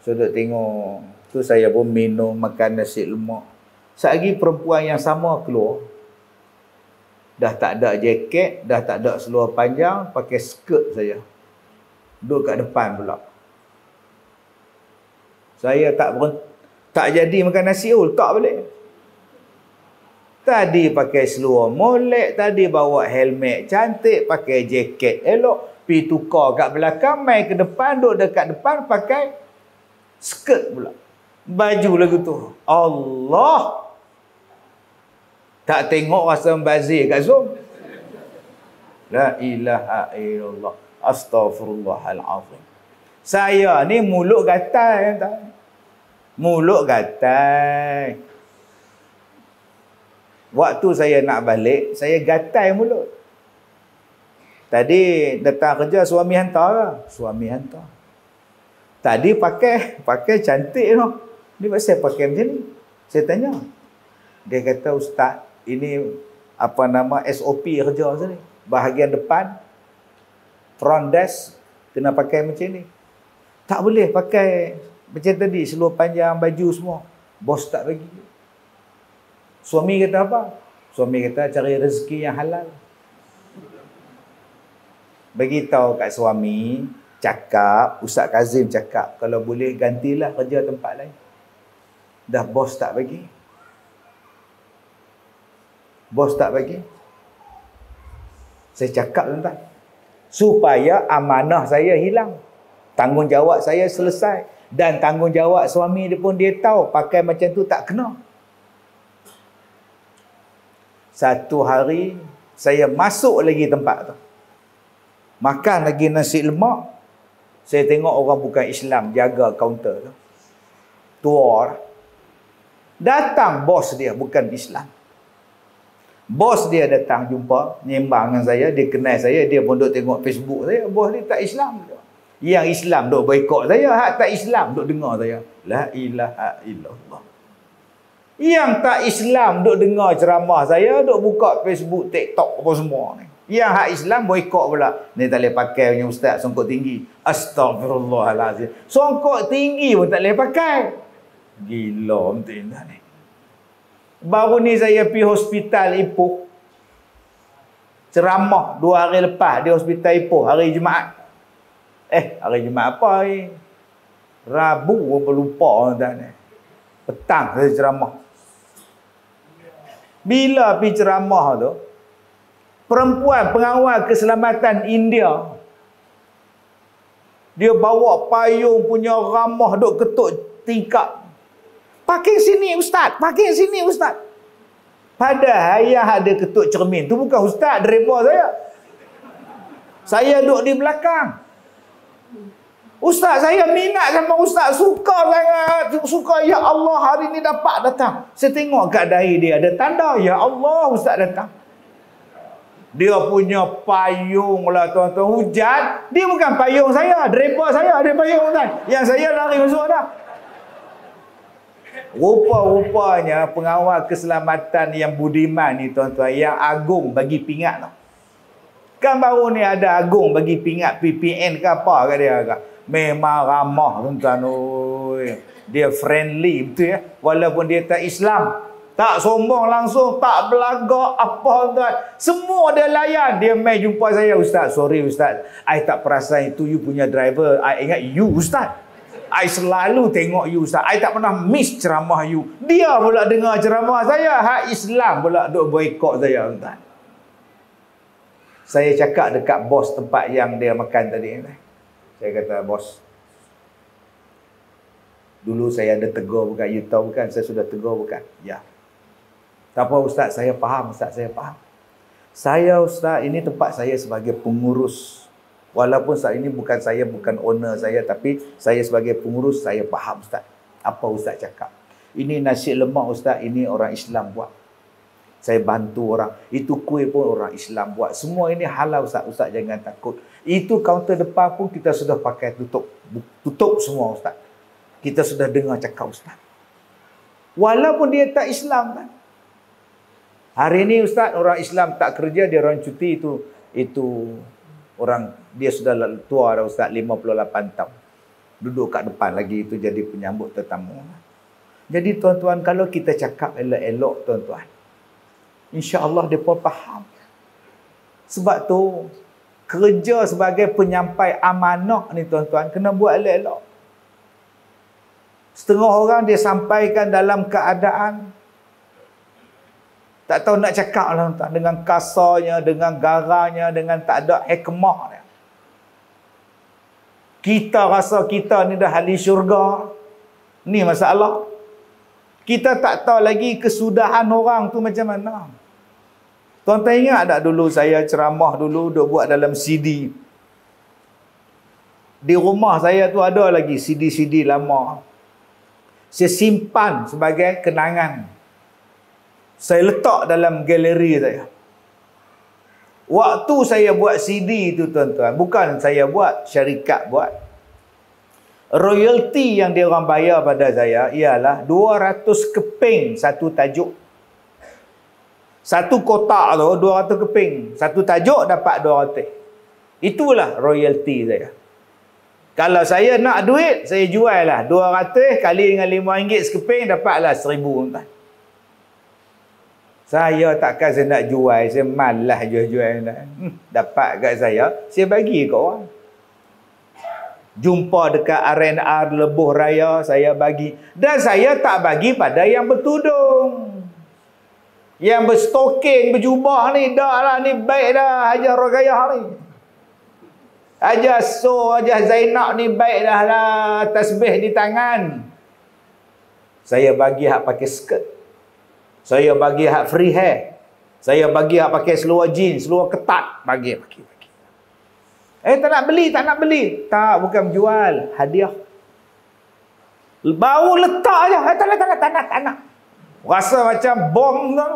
Saya duduk tengok. Tu saya pun minum, makan nasi lemak. Sekali perempuan yang sama keluar. Dah tak ada jaket, dah tak ada seluar panjang, pakai skirt saja. Duduk kat depan pula. Saya tak jadi makan nasi, tak balik. Tadi pakai seluar molek, tadi bawa helmet cantik, pakai jaket elok, pi tukar kat belakang, mai ke depan, duduk dekat depan pakai skirt pula. Baju lagu tu. Allah. Tak tengok rasa membazir kat Zoom. La ilaha illallah. Astaghfirullahalazim. Saya ni mulut gatal. Mulut gatal. Waktu saya nak balik, saya gatal mulut. Tadi datang kerja, suami hantar lah. Suami hantar. Tadi pakai cantik tu. Ni pasal pakai macam ni. Saya tanya. Dia kata, Ustaz, ini apa nama SOP kerja saya ni. Bahagian depan, front desk, kena pakai macam ni. Tak boleh pakai macam tadi, seluar panjang, baju semua. Bos tak bagi. Suami kata apa? Suami kata cari rezeki yang halal. Beritahu kat suami, cakap, Ustaz Kazim cakap, kalau boleh gantilah kerja tempat lain. Dah bos tak bagi. Bos tak bagi. Saya cakap tuan-tuan, supaya amanah saya hilang. Tanggungjawab saya selesai. Dan tanggungjawab suami dia pun dia tahu, pakai macam tu tak kena. Satu hari, saya masuk lagi tempat tu. Makan lagi nasi lemak. Saya tengok orang bukan Islam jaga kaunter tu. Tua. Datang bos dia, bukan Islam. Bos dia datang jumpa, nyembang dengan saya. Dia kenal saya, dia pun duk tengok Facebook saya. Bos dia tak Islam. Yang Islam duk boikot saya, hak tak Islam duk dengar saya. La ilaha illallah. Yang tak Islam duk dengar ceramah saya, duk buka Facebook, TikTok apa semua ni. Yang hak Islam boikot pula. Ni tak boleh pakai punya ustaz songkok tinggi. Astagfirullahalazim. Songkok tinggi pun tak boleh pakai. Gila betul ni. Baru ni saya pergi hospital Ipoh. Ceramah 2 hari lepas di hospital Ipoh, hari Jumaat. Hari Jumaat apa ni? Rabu apa lupa tuan ni. Petang saya ceramah. Bila pergi ceramah tu, perempuan pengawal keselamatan India, dia bawa payung punya ramah duk ketuk tingkap. Parking sini ustaz, parking sini ustaz. Padahal yang ada ketuk cermin tu bukan ustaz, driver saya. Saya duduk di belakang. Ustaz, saya minat sama ustaz, suka sangat, suka, ya Allah hari ni dapat datang. Saya tengok kat dahi dia ada tanda, ya Allah ustaz datang. Dia punya payung lah tuan-tuan, hujan. Dia bukan payung saya, driver saya ada payung tuan. Yang saya lari masuk dah. Rupa-rupanya pengawal keselamatan yang budiman ni tuan-tuan, yang agung bagi pingat tau. Kan baru ni ada agung bagi pingat PPN ke apa ke dia ke. Memang ramah tuan-tuan. Dia friendly betul ya. Walaupun dia tak Islam. Tak sombong langsung, tak belagak apa tuan. Semua dia layan. Dia mai jumpa saya, Ustaz, sorry Ustaz, I tak perasan itu you punya driver. I ingat you Ustaz. I selalu tengok you Ustaz. I tak pernah miss ceramah you. Dia pula dengar ceramah saya. Hak Islam pula duk boikot saya tuan. Saya cakap dekat bos tempat yang dia makan tadi. Saya kata, bos, Dulu saya ada tegur bukan? You tahu bukan? Saya sudah tegur bukan? Ya. Tak apa Ustaz, saya faham Ustaz, saya faham. Saya Ustaz, ini tempat saya sebagai pengurus. Walaupun saat ini bukan owner saya, tapi saya sebagai pengurus, saya faham Ustaz. Apa Ustaz cakap? Ini nasi lemak Ustaz, ini orang Islam buat. Saya bantu orang. Itu kuih pun orang Islam buat. Semua ini halal Ustaz. Ustaz jangan takut. Itu kaunter depan pun kita sudah pakai tutup. Tutup semua Ustaz. Kita sudah dengar cakap Ustaz. Walaupun dia tak Islam kan. Hari ini Ustaz, orang Islam tak kerja, dia orang cuti, itu orang, dia sudah tua dah Ustaz, 58 tahun. Duduk kat depan lagi, itu jadi penyambut tetamu. Jadi tuan-tuan, kalau kita cakap elok-elok tuan-tuan, insya-Allah mereka faham. Sebab tu kerja sebagai penyampai amanah ni tuan-tuan kena buat elok-elok. Setengah orang dia sampaikan dalam keadaan tak tahu nak cakap lah tuan, dengan kasarnya, dengan garanya, dengan tak ada hikmah dia. Kita rasa kita ni dah ahli syurga. Ni masalah. Kita tak tahu lagi kesudahan orang tu macam mana. Tuan-tuan ingat tak dulu saya ceramah dulu, duk buat dalam CD. Di rumah saya tu ada lagi CD-CD lama. Saya simpan sebagai kenangan. Saya letak dalam galeri saya. Waktu saya buat CD tu tuan-tuan, bukan saya buat, syarikat buat. Royalty yang dia orang bayar pada saya ialah 200 keping satu tajuk. Satu kotak tu 200 keping. Satu tajuk dapat 200. Itulah royalty saya. Kalau saya nak duit, saya jual lah 200 kali dengan RM5 sekeping, dapatlah RM1,000 tuan. Saya takkan saya nak jual, saya malas jual-jual. Dapat kat saya bagi kat orang. Jumpa dekat R&R Lebuh Raya, saya bagi. Dan saya tak bagi pada yang bertudung. Yang berstoking, berjubah ni, dah lah ni baik dah Haji Rogayah ni. Haji Zainab ni baik dah lah, tasbih di tangan. Saya bagi hak pakai skirt. Saya bagi hak free hair. Saya bagi hak pakai seluar jeans, seluar ketat. Bagi. Tak nak beli. Tak, bukan jual. Hadiah. Baru letak je. Tak nak. Rasa macam bom tu.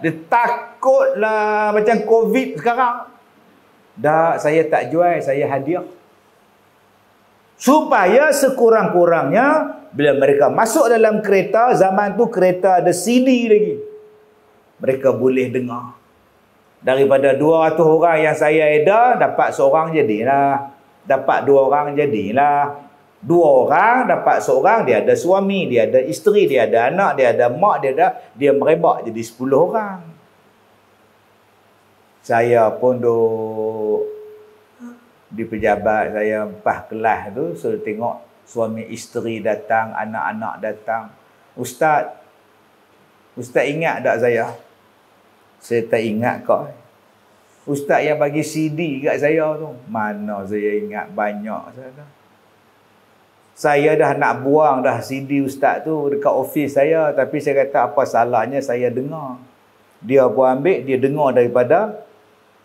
Dia takut lah macam COVID sekarang. Dah, saya tak jual, saya hadiah. Supaya sekurang-kurangnya bila mereka masuk dalam kereta, zaman tu kereta ada CD lagi, mereka boleh dengar. Daripada 200 orang yang saya edar, dapat seorang jadilah. Dapat 2 orang jadilah. 2 orang dapat seorang, dia ada suami, dia ada isteri, dia ada anak, dia ada mak, dia merebak jadi 10 orang. Saya pun duk di pejabat, saya 4 kelas tu, suruh tengok suami isteri datang, anak-anak datang. Ustaz ingat tak saya? Saya tak ingat kau. Ustaz yang bagi CD kat saya tu. Mana saya ingat, banyak saya. Saya dah nak buang dah CD Ustaz tu dekat office saya, tapi saya kata apa salahnya saya dengar. Dia pun ambil, dia dengar daripada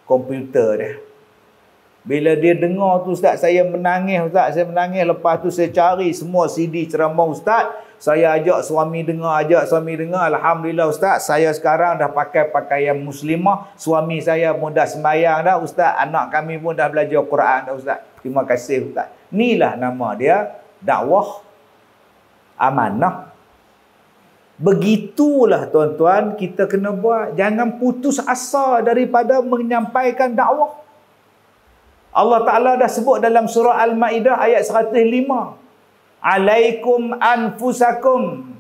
komputer dia. Bila dia dengar tu Ustaz, saya menangis Ustaz, saya menangis. Lepas tu saya cari semua CD ceramah Ustaz. Saya ajak suami dengar. Alhamdulillah Ustaz, saya sekarang dah pakai pakaian muslimah. Suami saya pun dah sembahyang dah Ustaz. Anak kami pun dah belajar Quran dah Ustaz. Terima kasih Ustaz. Inilah nama dia, dakwah amanah. Begitulah tuan-tuan kita kena buat. Jangan putus asa daripada menyampaikan dakwah. Allah Ta'ala dah sebut dalam surah Al-Ma'idah ayat 105. Alaikum anfusakum.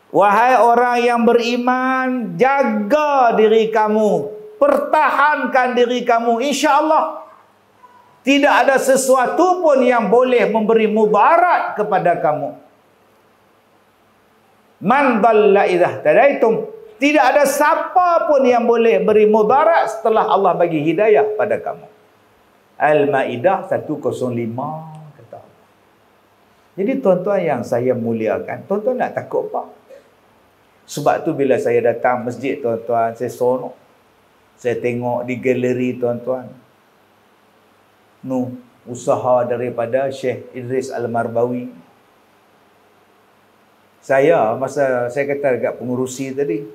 Wahai orang yang beriman, jaga diri kamu. Pertahankan diri kamu. InsyaAllah tidak ada sesuatu pun yang boleh memberi mudarat kepada kamu. Man dhalla idza tadaitum. Tidak ada siapa pun yang boleh beri mudarat setelah Allah bagi hidayah pada kamu. Al-Ma'idah 105 kata. Jadi tuan-tuan yang saya muliakan, tuan-tuan nak takut apa? Sebab tu bila saya datang masjid tuan-tuan, saya seronok. Saya tengok di galeri tuan-tuan. Usaha daripada Syekh Idris Al-Marbawi. Saya, masa saya kata dekat pengurusi tadi,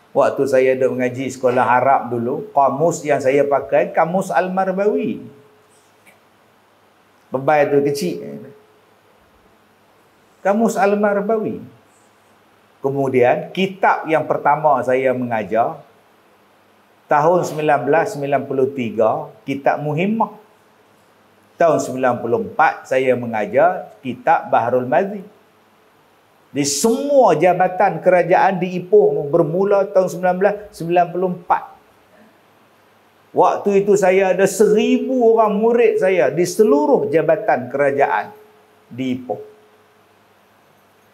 waktu saya duduk mengaji sekolah Arab dulu, kamus yang saya pakai, kamus Al-Marbawi. Bebai tu kecil. Kamus Al-Marbawi. Kemudian, kitab yang pertama saya mengajar, tahun 1993, kitab Muhimmah. Tahun 94, saya mengajar kitab Bahrul Mazi. Di semua jabatan kerajaan di Ipoh bermula tahun 1994. Waktu itu saya ada 1,000 orang murid saya di seluruh jabatan kerajaan di Ipoh.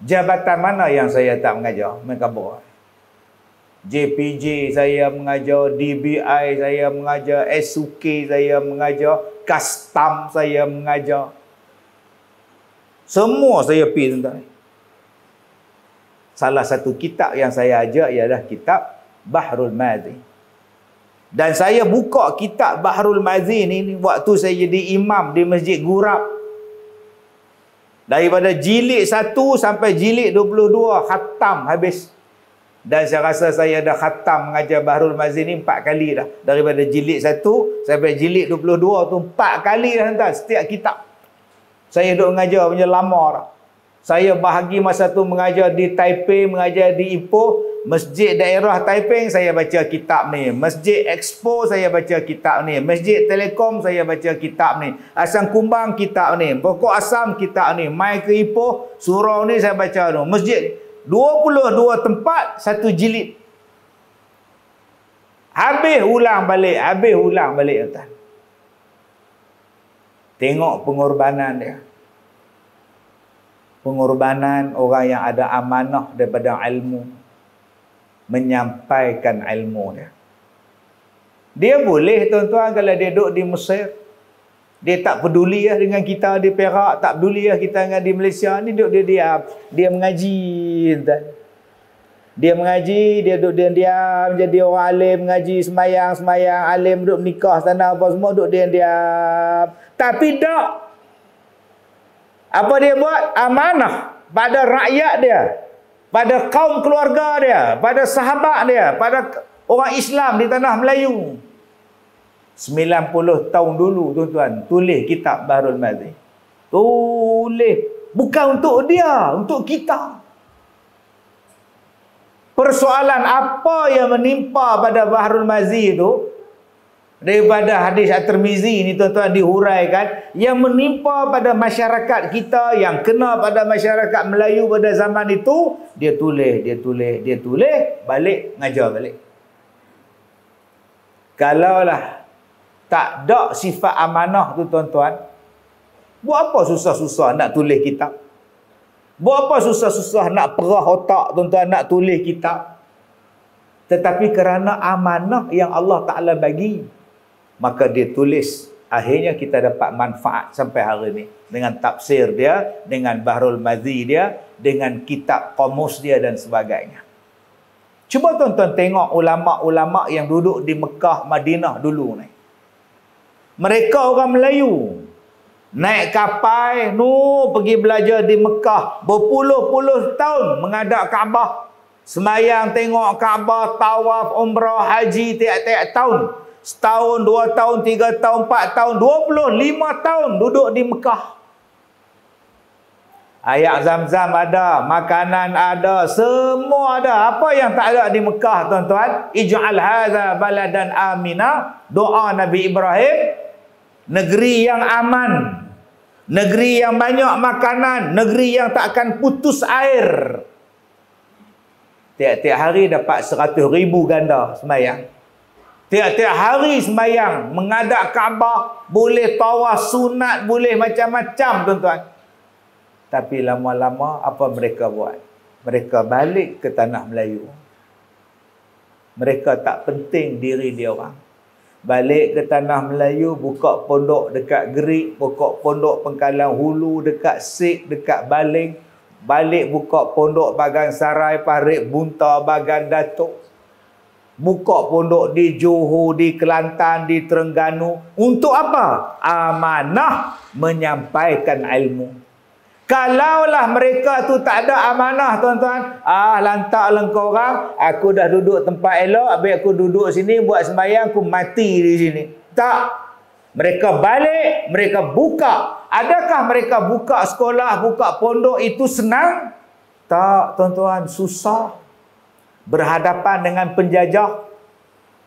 Jabatan mana yang saya tak mengajar? Mereka bawa. JPJ saya mengajar, DBI saya mengajar, SUK saya mengajar, Custom saya mengajar. Semua saya pergi tuan-tuan. Salah satu kitab yang saya ajar ialah kitab Bahrul Mazi. Dan saya buka kitab Bahrul Mazi ni waktu saya jadi imam di Masjid Gurab. Daripada jilid 1 sampai jilid 22 khatam habis. Dan saya rasa saya dah khatam mengajar Bahrul Mazi ni 4 kali dah. Daripada jilid 1 sampai jilid 22 tu 4 kali dah tuan, setiap kitab. Saya duduk mengajar punya lama dah. Saya bahagi masa tu mengajar di Taipei, mengajar di Ipoh. Masjid daerah Taipei saya baca kitab ni. Masjid Expo saya baca kitab ni. Masjid Telekom saya baca kitab ni. Asam Kumbang kitab ni. Pokok Asam kitab ni. Mai ke Ipoh, surau ni saya baca tu. Masjid 22 tempat, 1 jilid. Habis ulang balik tuan. Tengok pengorbanan dia. Pengorbanan orang yang ada amanah daripada ilmu, menyampaikan ilmu dia. Dia boleh tuan-tuan kalau dia duduk di Mesir, dia tak peduli lah dengan kita di Perak, tak peduli lah kita dengan di Malaysia ni, duduk dia diam, dia mengaji tuan. Dia mengaji, dia duduk diam, jadi orang alim, mengaji, semayang, alim duduk menikah sana apa semua, duduk diam. Tapi tak. Apa dia buat? Amanah pada rakyat dia, pada kaum keluarga dia, pada sahabat dia, pada orang Islam di tanah Melayu. 90 tahun dulu tuan-tuan, tulis kitab Bahrul Mazi. Tulis. Bukan untuk dia, untuk kita. Persoalan apa yang menimpa pada Bahrul Mazi itu, daripada hadis At-Tirmizi ni tuan-tuan dihuraikan, yang menimpa pada masyarakat kita, yang kena pada masyarakat Melayu pada zaman itu, dia tulis, balik, ngajar balik. Kalaulah tak ada sifat amanah tu tuan-tuan, buat apa susah-susah nak tulis kitab? Buat apa susah-susah nak perah otak tuan-tuan nak tulis kitab? Tetapi kerana amanah yang Allah Ta'ala bagi, maka dia tulis. Akhirnya kita dapat manfaat sampai hari ini. Dengan tafsir dia, dengan Bahrul Mazi dia, dengan kitab kamus dia dan sebagainya. Cuba tuan-tuan tengok ulama'-ulama' yang duduk di Mekah, Madinah dulu ni. Mereka orang Melayu. Naik kapal, pergi belajar di Mekah. Berpuluh-puluh tahun menghadap Kaabah. Semayang tengok Kaabah, tawaf, umrah, haji tiap-tiap tahun. Setahun, 2 tahun, 3 tahun, 4 tahun, 25 tahun duduk di Mekah. Air Zam-Zam ada, makanan ada, semua ada. Apa yang tak ada di Mekah tuan-tuan? Ij'al hadza baladan amina. Doa Nabi Ibrahim. Negeri yang aman. Negeri yang banyak makanan. Negeri yang tak akan putus air. Tiap-tiap hari dapat 100,000 ganda semayang. Tiap-tiap hari semayang, menghadap Kaabah, boleh tawaf sunat, boleh macam-macam tuan-tuan. Tapi lama-lama apa mereka buat? Mereka balik ke tanah Melayu. Mereka tak penting diri dia orang. Balik ke tanah Melayu, buka pondok dekat Gerik, buka pondok Pengkalan Hulu, dekat Sik, dekat Baling. Balik buka pondok Bagan Sarai, Parit Bunta, Bagan Datuk. Buka pondok di Johor, di Kelantan, di Terengganu. Untuk apa? Amanah menyampaikan ilmu. Kalaulah mereka tu tak ada amanah, tuan-tuan, lantaklah kau orang, aku dah duduk tempat elok, habis aku duduk sini buat sembahyang, aku mati di sini. Tak. Mereka balik, mereka buka. Adakah mereka buka sekolah, buka pondok itu senang? Tak, tuan-tuan, susah. Berhadapan dengan penjajah.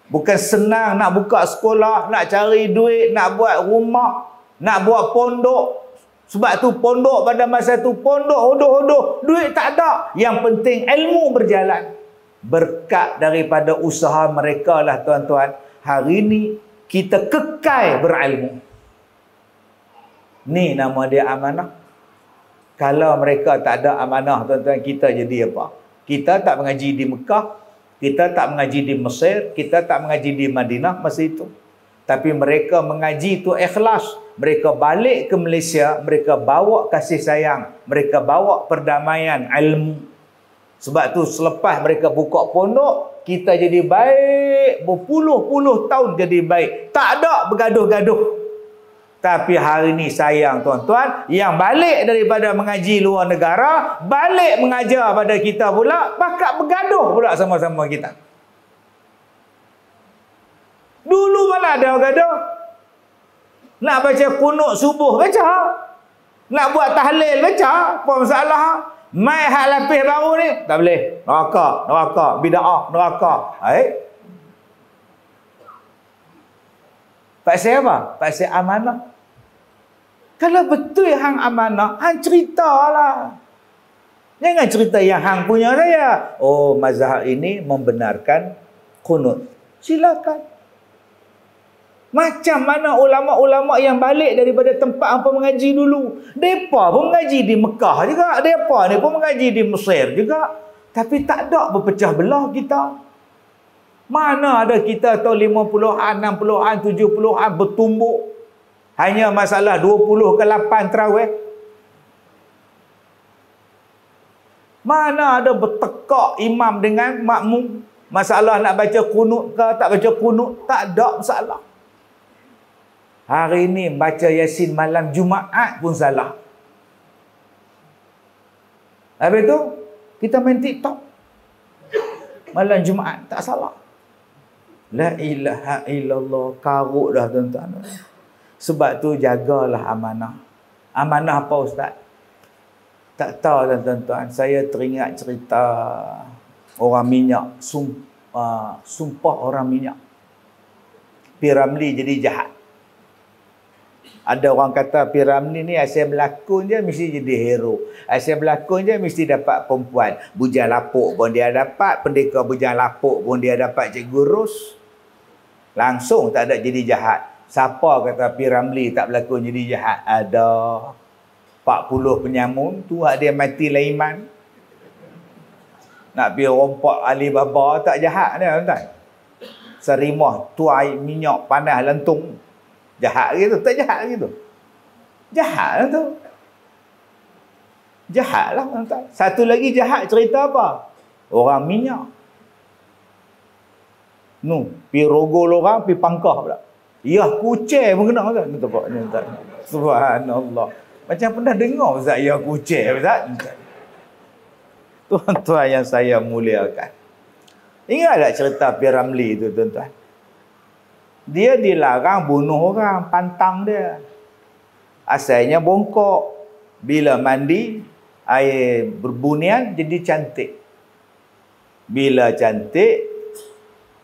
Bukan senang nak buka sekolah, nak cari duit, nak buat rumah, nak buat pondok. Sebab tu pondok pada masa tu, pondok hodoh-hodoh, duit tak ada. Yang penting ilmu berjalan. Berkat daripada usaha mereka lah, tuan-tuan, hari ni kita kekal berilmu. Ni nama dia amanah. Kalau mereka tak ada amanah, tuan-tuan, kita jadi apa? Kita tak mengaji di Mekah, kita tak mengaji di Mesir, kita tak mengaji di Madinah masa itu. Tapi mereka mengaji itu ikhlas. Mereka balik ke Malaysia, mereka bawa kasih sayang, mereka bawa perdamaian, ilmu. Sebab tu selepas mereka buka pondok, kita jadi baik, berpuluh-puluh tahun jadi baik. Tak ada bergaduh-gaduh. Tapi hari ni sayang, tuan-tuan, yang balik daripada mengaji luar negara, balik mengajar pada kita pula, pakat bergaduh pula sama-sama kita. Dulu mana ada bergaduh? Nak baca kunut subuh, baca. Nak buat tahlil, baca. Apa masalah? Mai hak lapis baru ni, tak boleh. Neraka, bid'ah, neraka. Pasal apa? Pasal amanah. Kalau betul hang amanah, hang ceritalah. Jangan cerita yang hang punya saya. Oh, mazhab ini membenarkan kunut. Silakan. Macam mana ulama-ulama yang balik daripada tempat apa mengaji dulu. Mereka pun mengaji di Mekah juga. Mereka ni pun mengaji di Mesir juga. Tapi tak ada berpecah belah kita. Mana ada kita tahu 50-an, 60-an, 70-an bertumbuk. Hanya masalah 20 ke 8 terawih. Mana ada bertekak imam dengan makmum. Masalah nak baca kunut ke tak baca kunut. Tak ada masalah. Hari ni baca Yasin malam Jumaat pun salah. Habis tu, kita main TikTok. Malam Jumaat, tak salah. La ilaha illallah. Karuk dah, tuan-tuan. Sebab tu, jagalah amanah. Amanah apa, Ustaz? Tak tahu, tuan-tuan. Saya teringat cerita orang minyak. Sumpah orang minyak. P. Ramlee jadi jahat. Ada orang kata P. Ramlee ni asal berlakon je mesti jadi hero. Asal berlakon je mesti dapat perempuan. Bujang lapuk pun dia dapat. Pendekar bujang lapuk pun dia dapat cikgu Rus. Langsung tak ada jadi jahat. Siapa kata P. Ramlee tak berlakon jadi jahat? Ada 40 penyamun. Tu dia mati laiman. Nak pergi rompak Alibaba tak jahat dia, tuan-tuan. Serimah tuai minyak panas lentung. Jahat gitu, tak jahat gitu. Jahat lah tu. Jahat lah, tuan-tuan. Satu lagi jahat cerita apa? Orang minyak. Pi rogol orang, pi pangkah pula. Ya, kucing pun kena, Ustaz. Ni tempat ni, Ustaz. Subhanallah. Macam pernah dengar, Ustaz, ya kucing, Ustaz. Tuan-tuan yang saya muliakan. Ingat tak cerita P. Ramlee tu, tuan-tuan? Dia dilarang bunuh orang, pantang dia. Asalnya bongkok. Bila mandi, air berbunian jadi cantik. Bila cantik,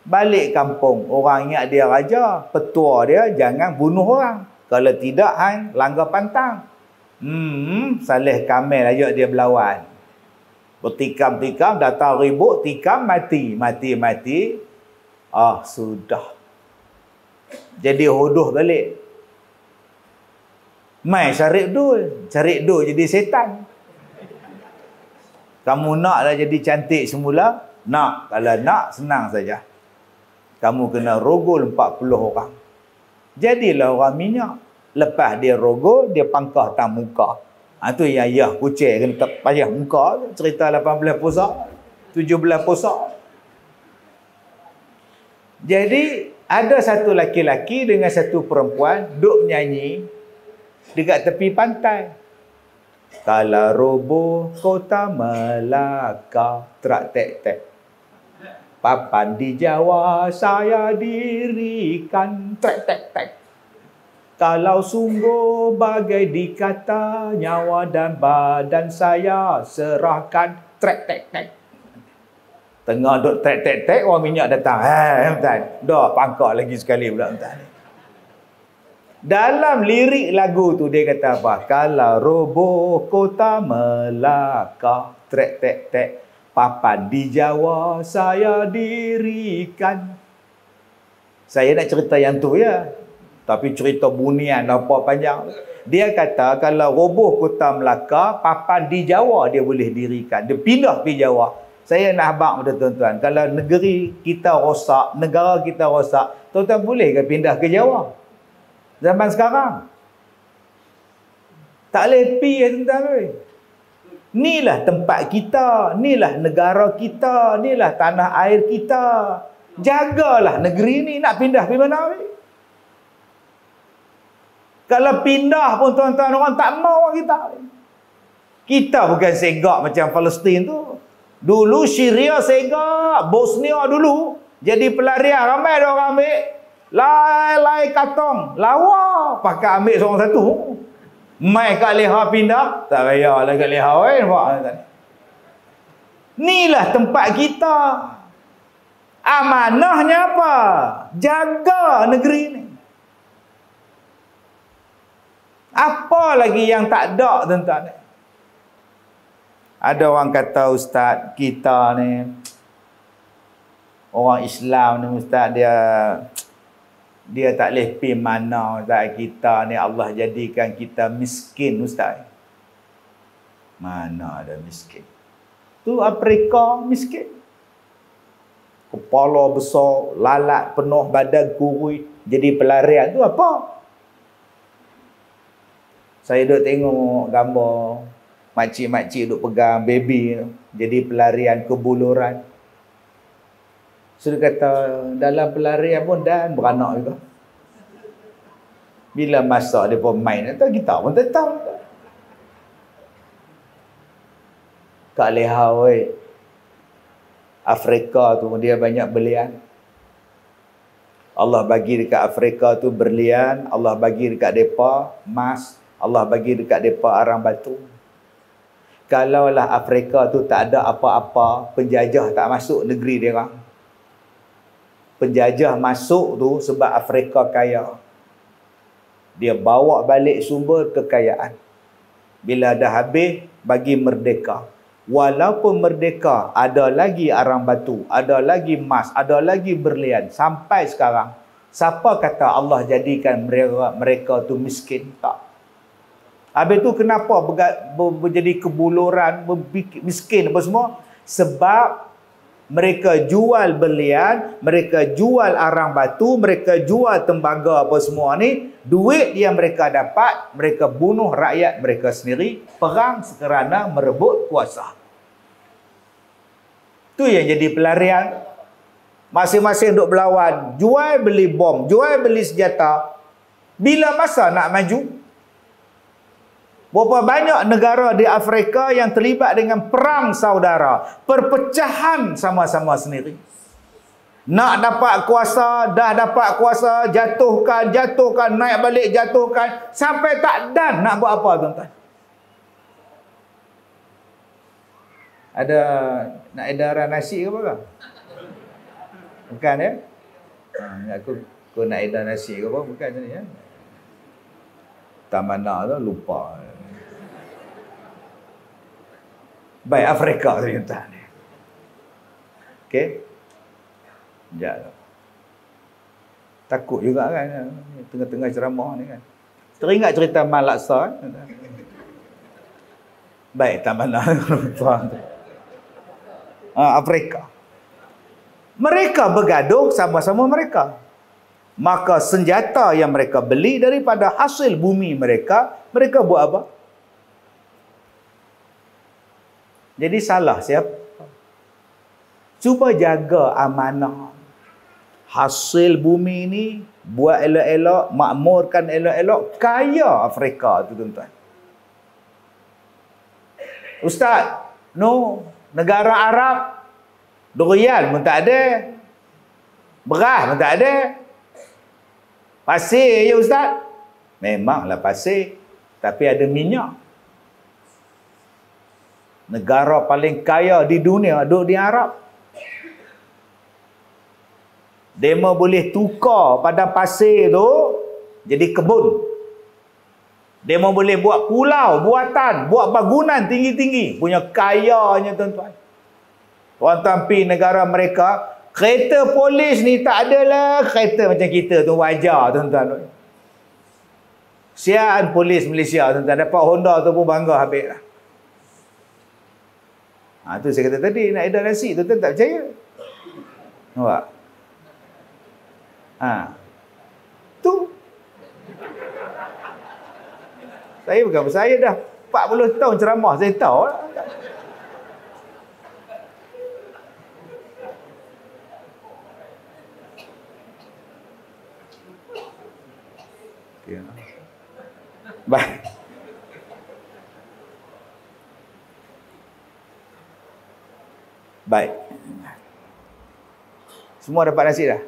balik kampung. Orang ingat dia raja. Petua dia, jangan bunuh orang. Kalau tidak, hang langgar pantang. Saleh Kamel ajak dia berlawan. Bertikam-tikam, datang ribut, tikam, mati. Mati. Sudah. Jadi hodoh balik. Mai cari dul jadi setan. Kamu naklah jadi cantik semula? Nak. Kalau nak, senang saja. Kamu kena rogol 40 orang. Jadilah orang minyak. Lepas dia rogol, dia pangkah tang muka. Tu yang ayah kucing kena payah muka. Cerita 18 puasa, 17 puasa. Jadi ada satu laki-laki dengan satu perempuan duk menyanyi dekat tepi pantai. Kalau roboh kota Melaka, terak tek-tek. Papan di Jawa saya dirikan, trek tek tek. Kalau sungguh bagai dikata, nyawa dan badan saya serahkan, trek tek tek. Tengah duk trek tek tek, orang minyak datang. Dah pangkak lagi sekali pula. Dalam lirik lagu tu dia kata apa? Kalau roboh kota Melaka, trek tek tek. Papan di Jawa saya dirikan. Saya nak cerita yang tu ya. Tapi cerita bunian apa panjang. Dia kata kalau roboh kota Melaka, papan di Jawa dia boleh dirikan. Dia pindah pergi Jawa. Saya nak habaq pada tuan-tuan. Kalau negeri kita rosak, negara kita rosak, tuan-tuan boleh ke pindah ke Jawa? Zaman sekarang. Tak boleh pergi ya tuan-tuan. Inilah tempat kita, inilah negara kita, inilah tanah air kita. Jagalah negeri ni, nak pindah pergi mana? Kalau pindah pun tuan-tuan orang tak mau kita. Kita bukan segak macam Palestin tu. Dulu Syria segak, Bosnia dulu jadi pelarian, ramai dia orang ambil. Lai katong, lawa, pakai ambil seorang satu. Mai kat Leha pindah, tak payahlah kat Leha nampak. Inilah tempat kita. Amanahnya apa? Jaga negeri ni. Apa lagi yang tak ada tuan-tuan? Ada orang kata ustaz kita ni, orang Islam ni ustaz dia tak boleh pergi mana ustaz, kita ni Allah jadikan kita miskin ustaz. Mana ada miskin? Tu Afrika miskin. Kepala besar, lalat penuh, badan kurus, jadi pelarian tu apa? Saya duk tengok gambar makcik-makcik duk pegang baby tu, jadi pelarian kebuluran. Sudah kata dalam pelarian pun dan beranak juga. Bila masa dia pun main, kita pun tetap. Kak Leha Afrika tu dia banyak belian. Allah bagi dekat Afrika tu berlian, Allah bagi dekat depa emas, Allah bagi dekat depa arang batu. Kalaulah Afrika tu tak ada apa-apa, penjajah tak masuk negeri dia orang. Penjajah masuk tu sebab Afrika kaya. Dia bawa balik sumber kekayaan. Bila dah habis, bagi merdeka. Walaupun merdeka, ada lagi arang batu, ada lagi emas, ada lagi berlian. Sampai sekarang, siapa kata Allah jadikan mereka tu miskin? Tak. Habis tu kenapa menjadi kebuluran, miskin apa semua? Sebab mereka jual berlian, mereka jual arang batu, mereka jual tembaga apa semua ni. Duit yang mereka dapat, mereka bunuh rakyat mereka sendiri. Perang kerana merebut kuasa. Tu yang jadi pelarian. Masing-masing duk berlawan. Jual beli bom, jual beli senjata. Bila masa nak maju? Berapa banyak negara di Afrika yang terlibat dengan perang saudara. Perpecahan sama-sama sendiri. Nak dapat kuasa, dah dapat kuasa, jatuhkan, naik balik, jatuhkan. Sampai tak dan nak buat apa tuan-tuan. Ada nak edaran nasi ke apa? Bukan ya? Aku nak edaran nasi ke apa? Bukan macam ni ya? Tamana tu lupa. Baik, Afrika tu tuan-tuan. Okey. Sekejap. Takut juga kan tengah-tengah ceramah ni kan. Teringat cerita Malaksa kan? Baik, tak mana. Afrika. Mereka bergaduh sama-sama mereka. Maka senjata yang mereka beli daripada hasil bumi mereka, mereka buat apa? Jadi salah siapa? Cuba jaga amanah. Hasil bumi ini buat elok-elok, makmurkan elok-elok, kaya Afrika tu tuan-tuan. Ustaz, negara Arab durian pun tak ada. Beras pun tak ada. Pasir je Ustaz. Memanglah pasir, tapi ada minyak. Negara paling kaya di dunia duduk di Arab. Demo boleh tukar pada pasir tu jadi kebun. Demo boleh buat pulau, buatan, buat bangunan tinggi-tinggi. Punya kayanya tuan-tuan. Tuan-tuan pergi negara mereka, kereta polis ni tak adalah kereta macam kita tu, wajar tuan-tuan. Sian polis Malaysia tuan-tuan, dapat Honda tu pun bangga habis lah. Tu saya kata tadi, nak edar nasi tuan-tuan tak percaya. Nampak? Tu. Saya bukan saya dah 40 tahun ceramah, saya tahu lah. Baik. Baik. Semua dapat nasi dah?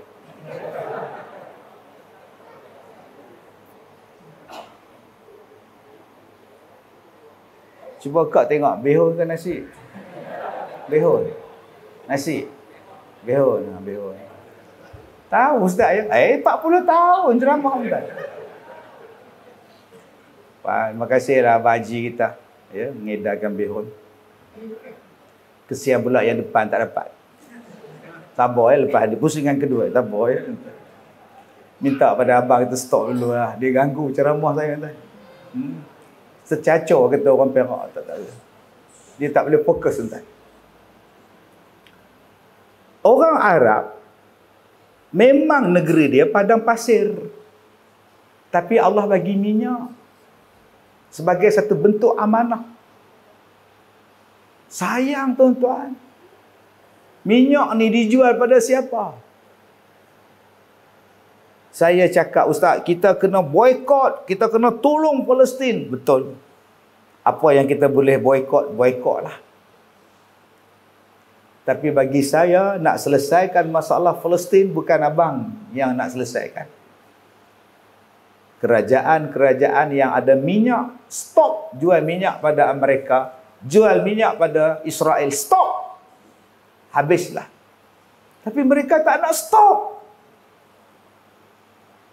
Cuba kak tengok, behon ke nasi? Behon. Nasi. Behon. Behon. Tahu Ustaz ya? 40 tahun ceramah Ustaz. Terima kasihlah Abang Haji kita ya, mengedarkan behon. Kesian pula yang depan tak dapat. Sabar ya, lepas ada pusingan kedua. Sabar ya. Minta pada abang kita stop dulu lah. Dia ganggu ceramah saya kata. Secacor kata orang Perak. Dia tak boleh fokus entah. Orang Arab memang negeri dia padang pasir. Tapi Allah bagi minyak sebagai satu bentuk amanah. Sayang tuan-tuan. Minyak ni dijual pada siapa? Saya cakap, Ustaz, kita kena boykot, kita kena tolong Palestin. Betul. Apa yang kita boleh boykot, boykot lah. Tapi bagi saya, nak selesaikan masalah Palestin bukan abang yang nak selesaikan. Kerajaan-kerajaan yang ada minyak, stop jual minyak pada Amerika, jual minyak pada Israel, stop. Habislah. Tapi mereka tak nak stop.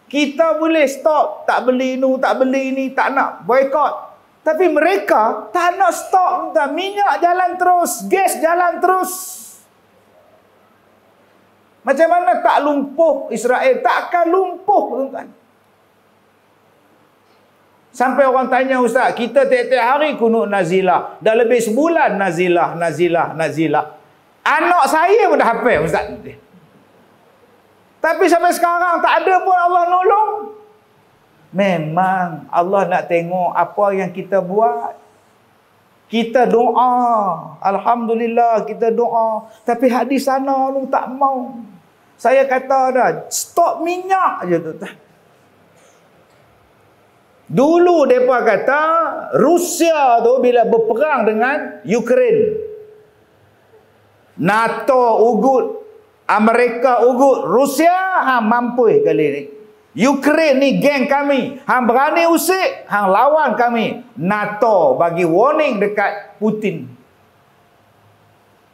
Kita boleh stop, tak beli ini, tak beli ini, tak nak boykot. Tapi mereka tak nak stop. Minyak jalan terus, gas jalan terus. Macam mana tak lumpuh Israel? Takkan lumpuh tuan-tuan. Sampai orang tanya, Ustaz, kita tiap-tiap hari kunut nazilah. Dah lebih sebulan nazilah, nazilah, nazilah. Anak saya pun dah hafal, Ustaz. Tapi sampai sekarang tak ada pun Allah nolong. Memang Allah nak tengok apa yang kita buat. Kita doa. Alhamdulillah kita doa. Tapi hadis sana lu tak mau. Saya kata dah, stop minyak je tuan. Dulu mereka kata Rusia tu bila berperang dengan Ukraine, NATO ugut, Amerika ugut, Rusia mampu kali ni. Ukraine ni geng kami, hang berani usik, hang lawan kami. NATO bagi warning dekat Putin.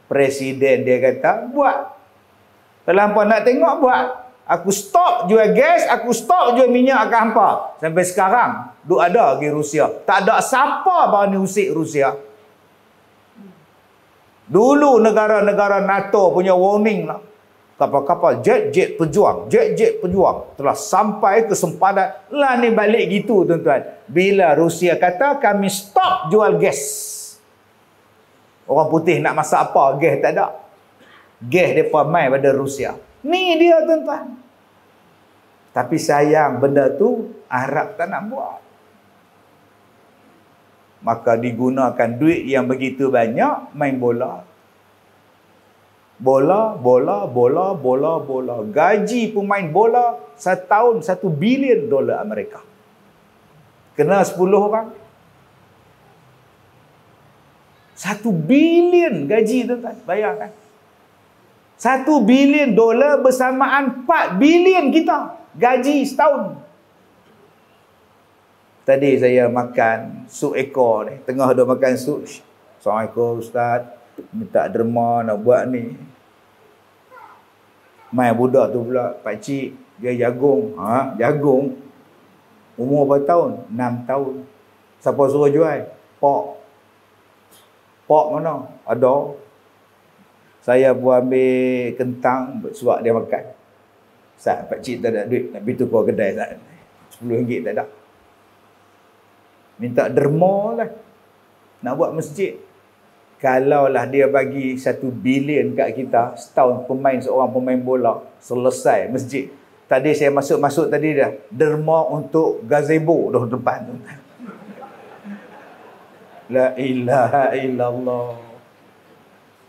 Presiden dia kata buat. Kalau hampa nak tengok buat. Aku stop jual gas, aku stop jual minyak ke hampa. Sampai sekarang, duk ada lagi Rusia. Tak ada siapa berani usik Rusia. Dulu negara-negara NATO punya warning lah. Kapal-kapal jet-jet pejuang, jet-jet pejuang telah sampai ke sempadan. Lah ni balik gitu tuan-tuan. Bila Rusia kata kami stop jual gas. Orang putih nak masak apa? Gas tak ada. Gas mereka mai pada Rusia. Ni dia tuan-tuan. Tapi sayang benda tu Arab tak nak buat. Maka digunakan duit yang begitu banyak main bola. Bola. Gaji pemain bola setahun $1 bilion Amerika. Kena 10 orang. 1 bilion gaji tuan-tuan. Bayangkan. $1 bilion bersamaan 4 bilion kita. Gaji setahun. Tadi saya makan sup ekor ni. Tengah dah makan sup. Assalamualaikum Ustaz. Minta derma nak buat ni. Mai budak tu pula, pakcik, dia jagung. Jagung. Umur berapa tahun? 6 tahun. Siapa suruh jual? Pak. Pak mana? Ada. Saya pun ambil kentang, suap dia makan. Ustaz, pakcik tak ada duit. Nak pergi tukar kedai tak? RM10 tak ada. Minta derma lah. Nak buat masjid. Kalaulah dia bagi 1 bilion kat kita, setahun seorang pemain bola, selesai masjid. Tadi saya masuk tadi dah. Derma untuk gazebo dah depan. La ilaha illallah.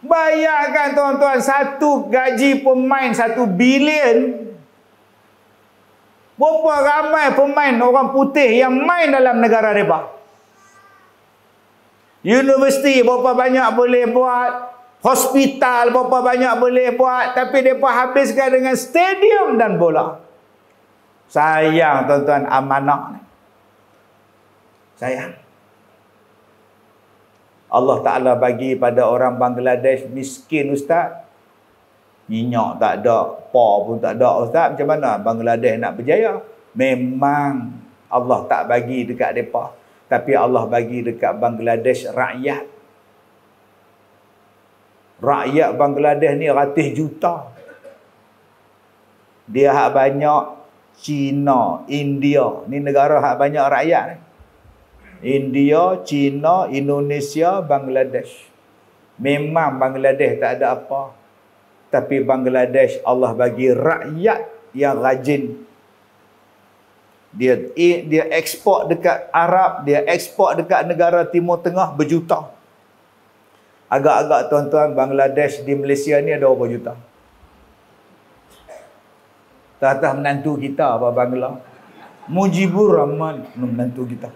Bayangkan tuan-tuan, satu gaji pemain 1 bilion. Berapa ramai pemain orang putih yang main dalam negara mereka? Universiti berapa banyak boleh buat, hospital berapa banyak boleh buat, tapi mereka habiskan dengan stadium dan bola. Sayang tuan-tuan, amanah ni. Sayang. Allah Ta'ala bagi pada orang Bangladesh miskin Ustaz. Minyak tak ada, pun tak ada Ustaz. Macam mana Bangladesh nak berjaya? Memang Allah tak bagi dekat mereka. Tapi Allah bagi dekat Bangladesh rakyat. Rakyat Bangladesh ni ratus juta. Dia hak banyak China, India. Ni negara hak banyak rakyat ni. India, China, Indonesia, Bangladesh. Memang Bangladesh tak ada apa. Tapi Bangladesh Allah bagi rakyat yang rajin. Dia ekspor dekat Arab, dia ekspor dekat negara Timur Tengah berjuta. Agak-agak tuan-tuan, Bangladesh di Malaysia ni ada berapa juta? Tah-tah menantu kita apa Bangla. Mujibur Rahman menantu kita.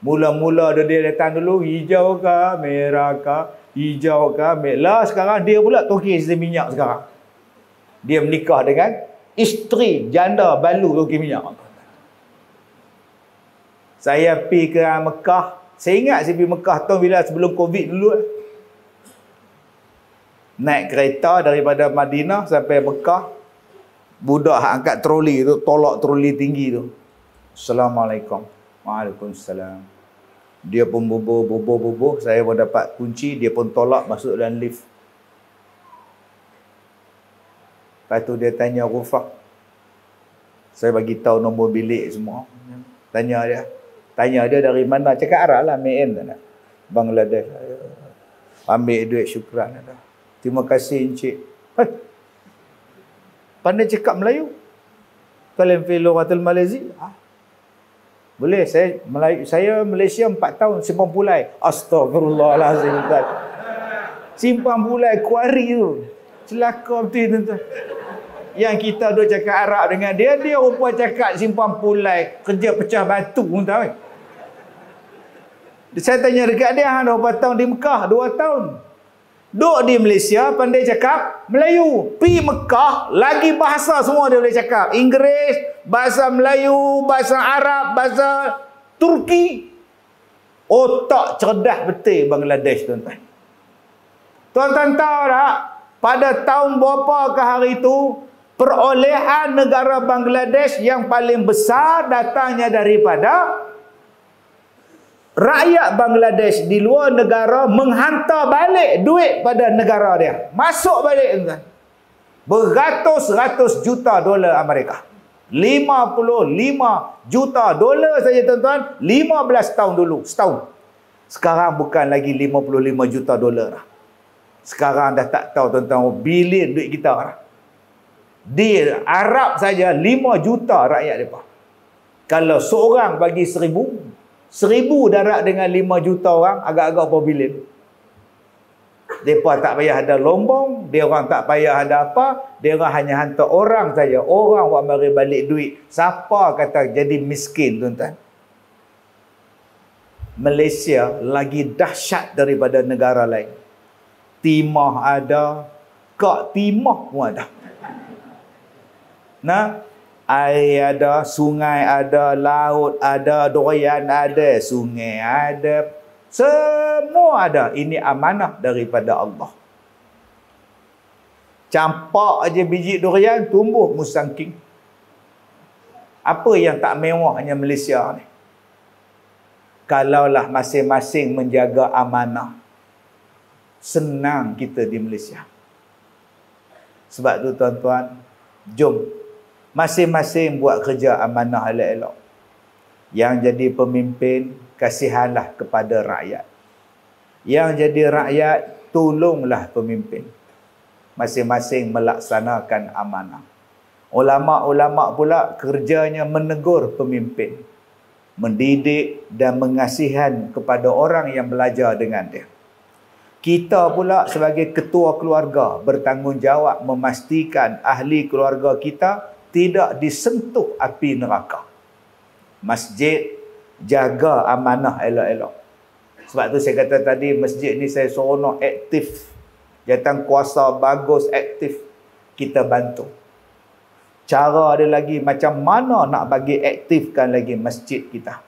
Mula-mula dia datang dulu hijau ke, merah ke, hijau ke, merah. Sekarang dia pula toki sistem minyak sekarang. Dia menikah dengan isteri janda balu toki minyak. Saya pergi ke Mekah. Saya ingat saya pergi Mekah tahun bila sebelum Covid dulu. Naik kereta daripada Madinah sampai Mekah. Budak angkat troli tu, tolak troli tinggi tu. Assalamualaikum. Waalaikumsalam. Dia pun bubuh. Saya pun dapat kunci. Dia pun tolak masuk dalam lift. Lepas tu dia tanya Rufaq. Saya bagi tahu nombor bilik semua. Tanya dia dari mana? Cakap Arab lah, MN tak nak. Bangladesh. Ambil duit syukran. Terima kasih Encik. Pandai cakap Melayu? Kalian fi lughatul Malazi? Boleh, saya Malaysia 4 tahun simpan pulai. Astagfirullahalazim. Simpan pulai kuari tu. Celaka betul tuan-tuan. Yang kita duk cakap Arab dengan dia rupa cakap simpan pulai, kerja pecah batu pun tahu. Saya tanya dekat dia, berapa tahun di Mekah? 2 tahun. Duk di Malaysia, pandai cakap Melayu. Pergi Mekah, lagi bahasa semua dia boleh cakap. Inggeris, bahasa Melayu, bahasa Arab, bahasa Turki. Otak cerdas betul Bangladesh, tuan-tuan. Tuan-tuan tahu tak? Pada tahun berapa ke hari itu, perolehan negara Bangladesh yang paling besar datangnya daripada rakyat Bangladesh di luar negara menghantar balik duit pada negara dia. Masuk balik tuan. Beratus-ratus juta dolar Amerika. 55 juta dolar saja tuan-tuan, 15 tahun dulu, setahun. Sekarang bukan lagi 55 juta dolar dah. Sekarang dah tak tahu tentang bilion duit kita dah. Di Arab saja 5 juta rakyat mereka. Kalau seorang bagi 1,000 darab dengan 5 juta orang, agak-agak berapa bilion. Mereka tak payah ada lombong, dia orang tak payah ada apa, dia orang hanya hantar orang saja. Orang buat mari balik duit. Siapa kata jadi miskin, tuan-tuan? Malaysia lagi dahsyat daripada negara lain. Timah ada, kak timah pun ada. Nah, air ada, sungai ada, laut ada, doyan ada, sungai ada, semua ada. Ini amanah daripada Allah. Campak aja biji durian tumbuh musangking. Apa yang tak mewahnya Malaysia ni? Kalaulah masing-masing menjaga amanah, senang kita di Malaysia. Sebab tu tuan-tuan, jom masing-masing buat kerja amanah elok-elok. Yang jadi pemimpin, kasihanlah kepada rakyat. Yang jadi rakyat, tolonglah pemimpin. Masing-masing melaksanakan amanah. Ulama-ulama pula kerjanya menegur pemimpin, mendidik dan mengasihan kepada orang yang belajar dengan dia. Kita pula sebagai ketua keluarga bertanggungjawab memastikan ahli keluarga kita tidak disentuh api neraka. Masjid jaga amanah elok-elok. Sebab tu saya kata tadi, masjid ni saya seronok aktif. Jawatan kuasa bagus aktif. Kita bantu. Cara dia lagi macam mana nak bagi aktifkan lagi masjid kita,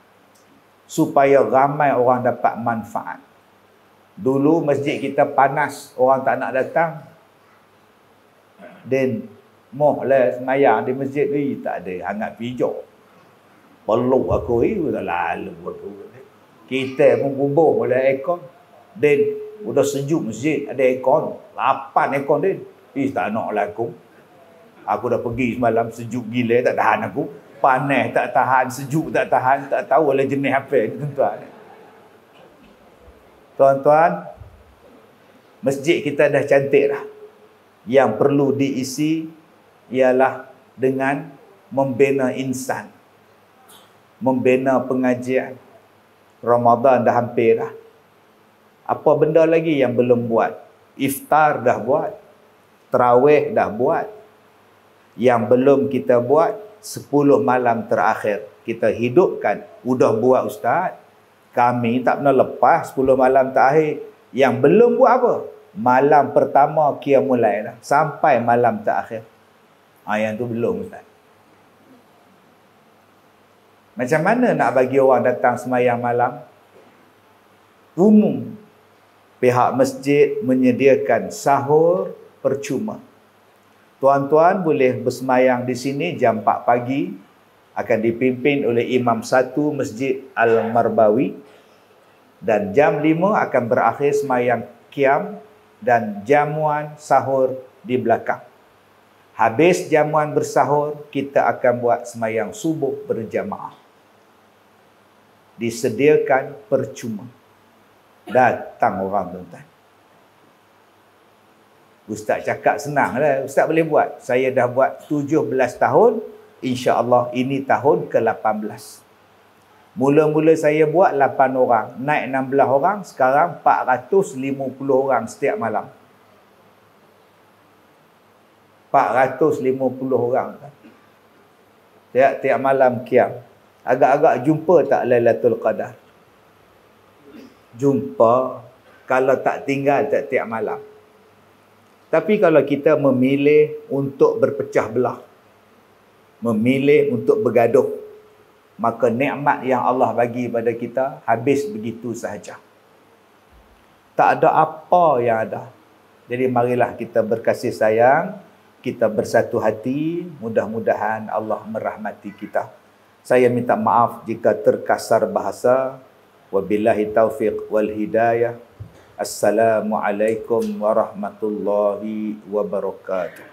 supaya ramai orang dapat manfaat. Dulu masjid kita panas, orang tak nak datang. Dan mohlah semayang di masjid ni tak ada hangat pijak. Peluk aku dah lalu aku. Kita pun kubur oleh aircon. Dan udah sejuk masjid, ada aircon, 8 aircon din. Tak nak lah aku. Aku dah pergi semalam, sejuk gila, tak tahan aku. Panas tak tahan, sejuk tak tahan, tak tahu lah jenis apa ni, tuan-tuan. Tuan-tuan, masjid kita dah cantik dah. Yang perlu diisi ialah dengan membina insan, membina pengajian. Ramadan dah hampir dah. Apa benda lagi yang belum buat? Iftar dah buat, tarawih dah buat. Yang belum kita buat, 10 malam terakhir kita hidupkan. Udah buat ustaz. Kami tak pernah lepas 10 malam terakhir. Yang belum buat apa? Malam pertama Qiyamul Lail dah, sampai malam terakhir. Yang tu belum ustaz. Macam mana nak bagi orang datang semayang malam? Umum. Pihak masjid menyediakan sahur percuma. Tuan-tuan boleh bersemayang di sini jam 4 pagi. Akan dipimpin oleh Imam 1 Masjid Al-Marbawi. Dan jam 5 akan berakhir semayang Qiyam dan jamuan sahur di belakang. Habis jamuan bersahur, kita akan buat semayang subuh berjamaah. Disediakan percuma. Datang orang, tuan-tuan. Ustaz cakap senang lah. Ustaz boleh buat. Saya dah buat 17 tahun. InsyaAllah ini tahun ke-18. Mula-mula saya buat 8 orang. Naik 16 orang. Sekarang 450 orang setiap malam. 450 orang. Tiap malam Qiyam. Agak-agak jumpa tak Lailatul Qadar? Jumpa. Kalau tak tinggal tiap malam. Tapi kalau kita memilih untuk berpecah belah, memilih untuk bergaduh, maka nikmat yang Allah bagi pada kita habis begitu sahaja. Tak ada apa yang ada. Jadi marilah kita berkasih sayang, kita bersatu hati, mudah-mudahan Allah merahmati kita. Saya minta maaf jika terkasar bahasa. Wabillahi taufiq wal hidayah. Assalamualaikum warahmatullahi wabarakatuh.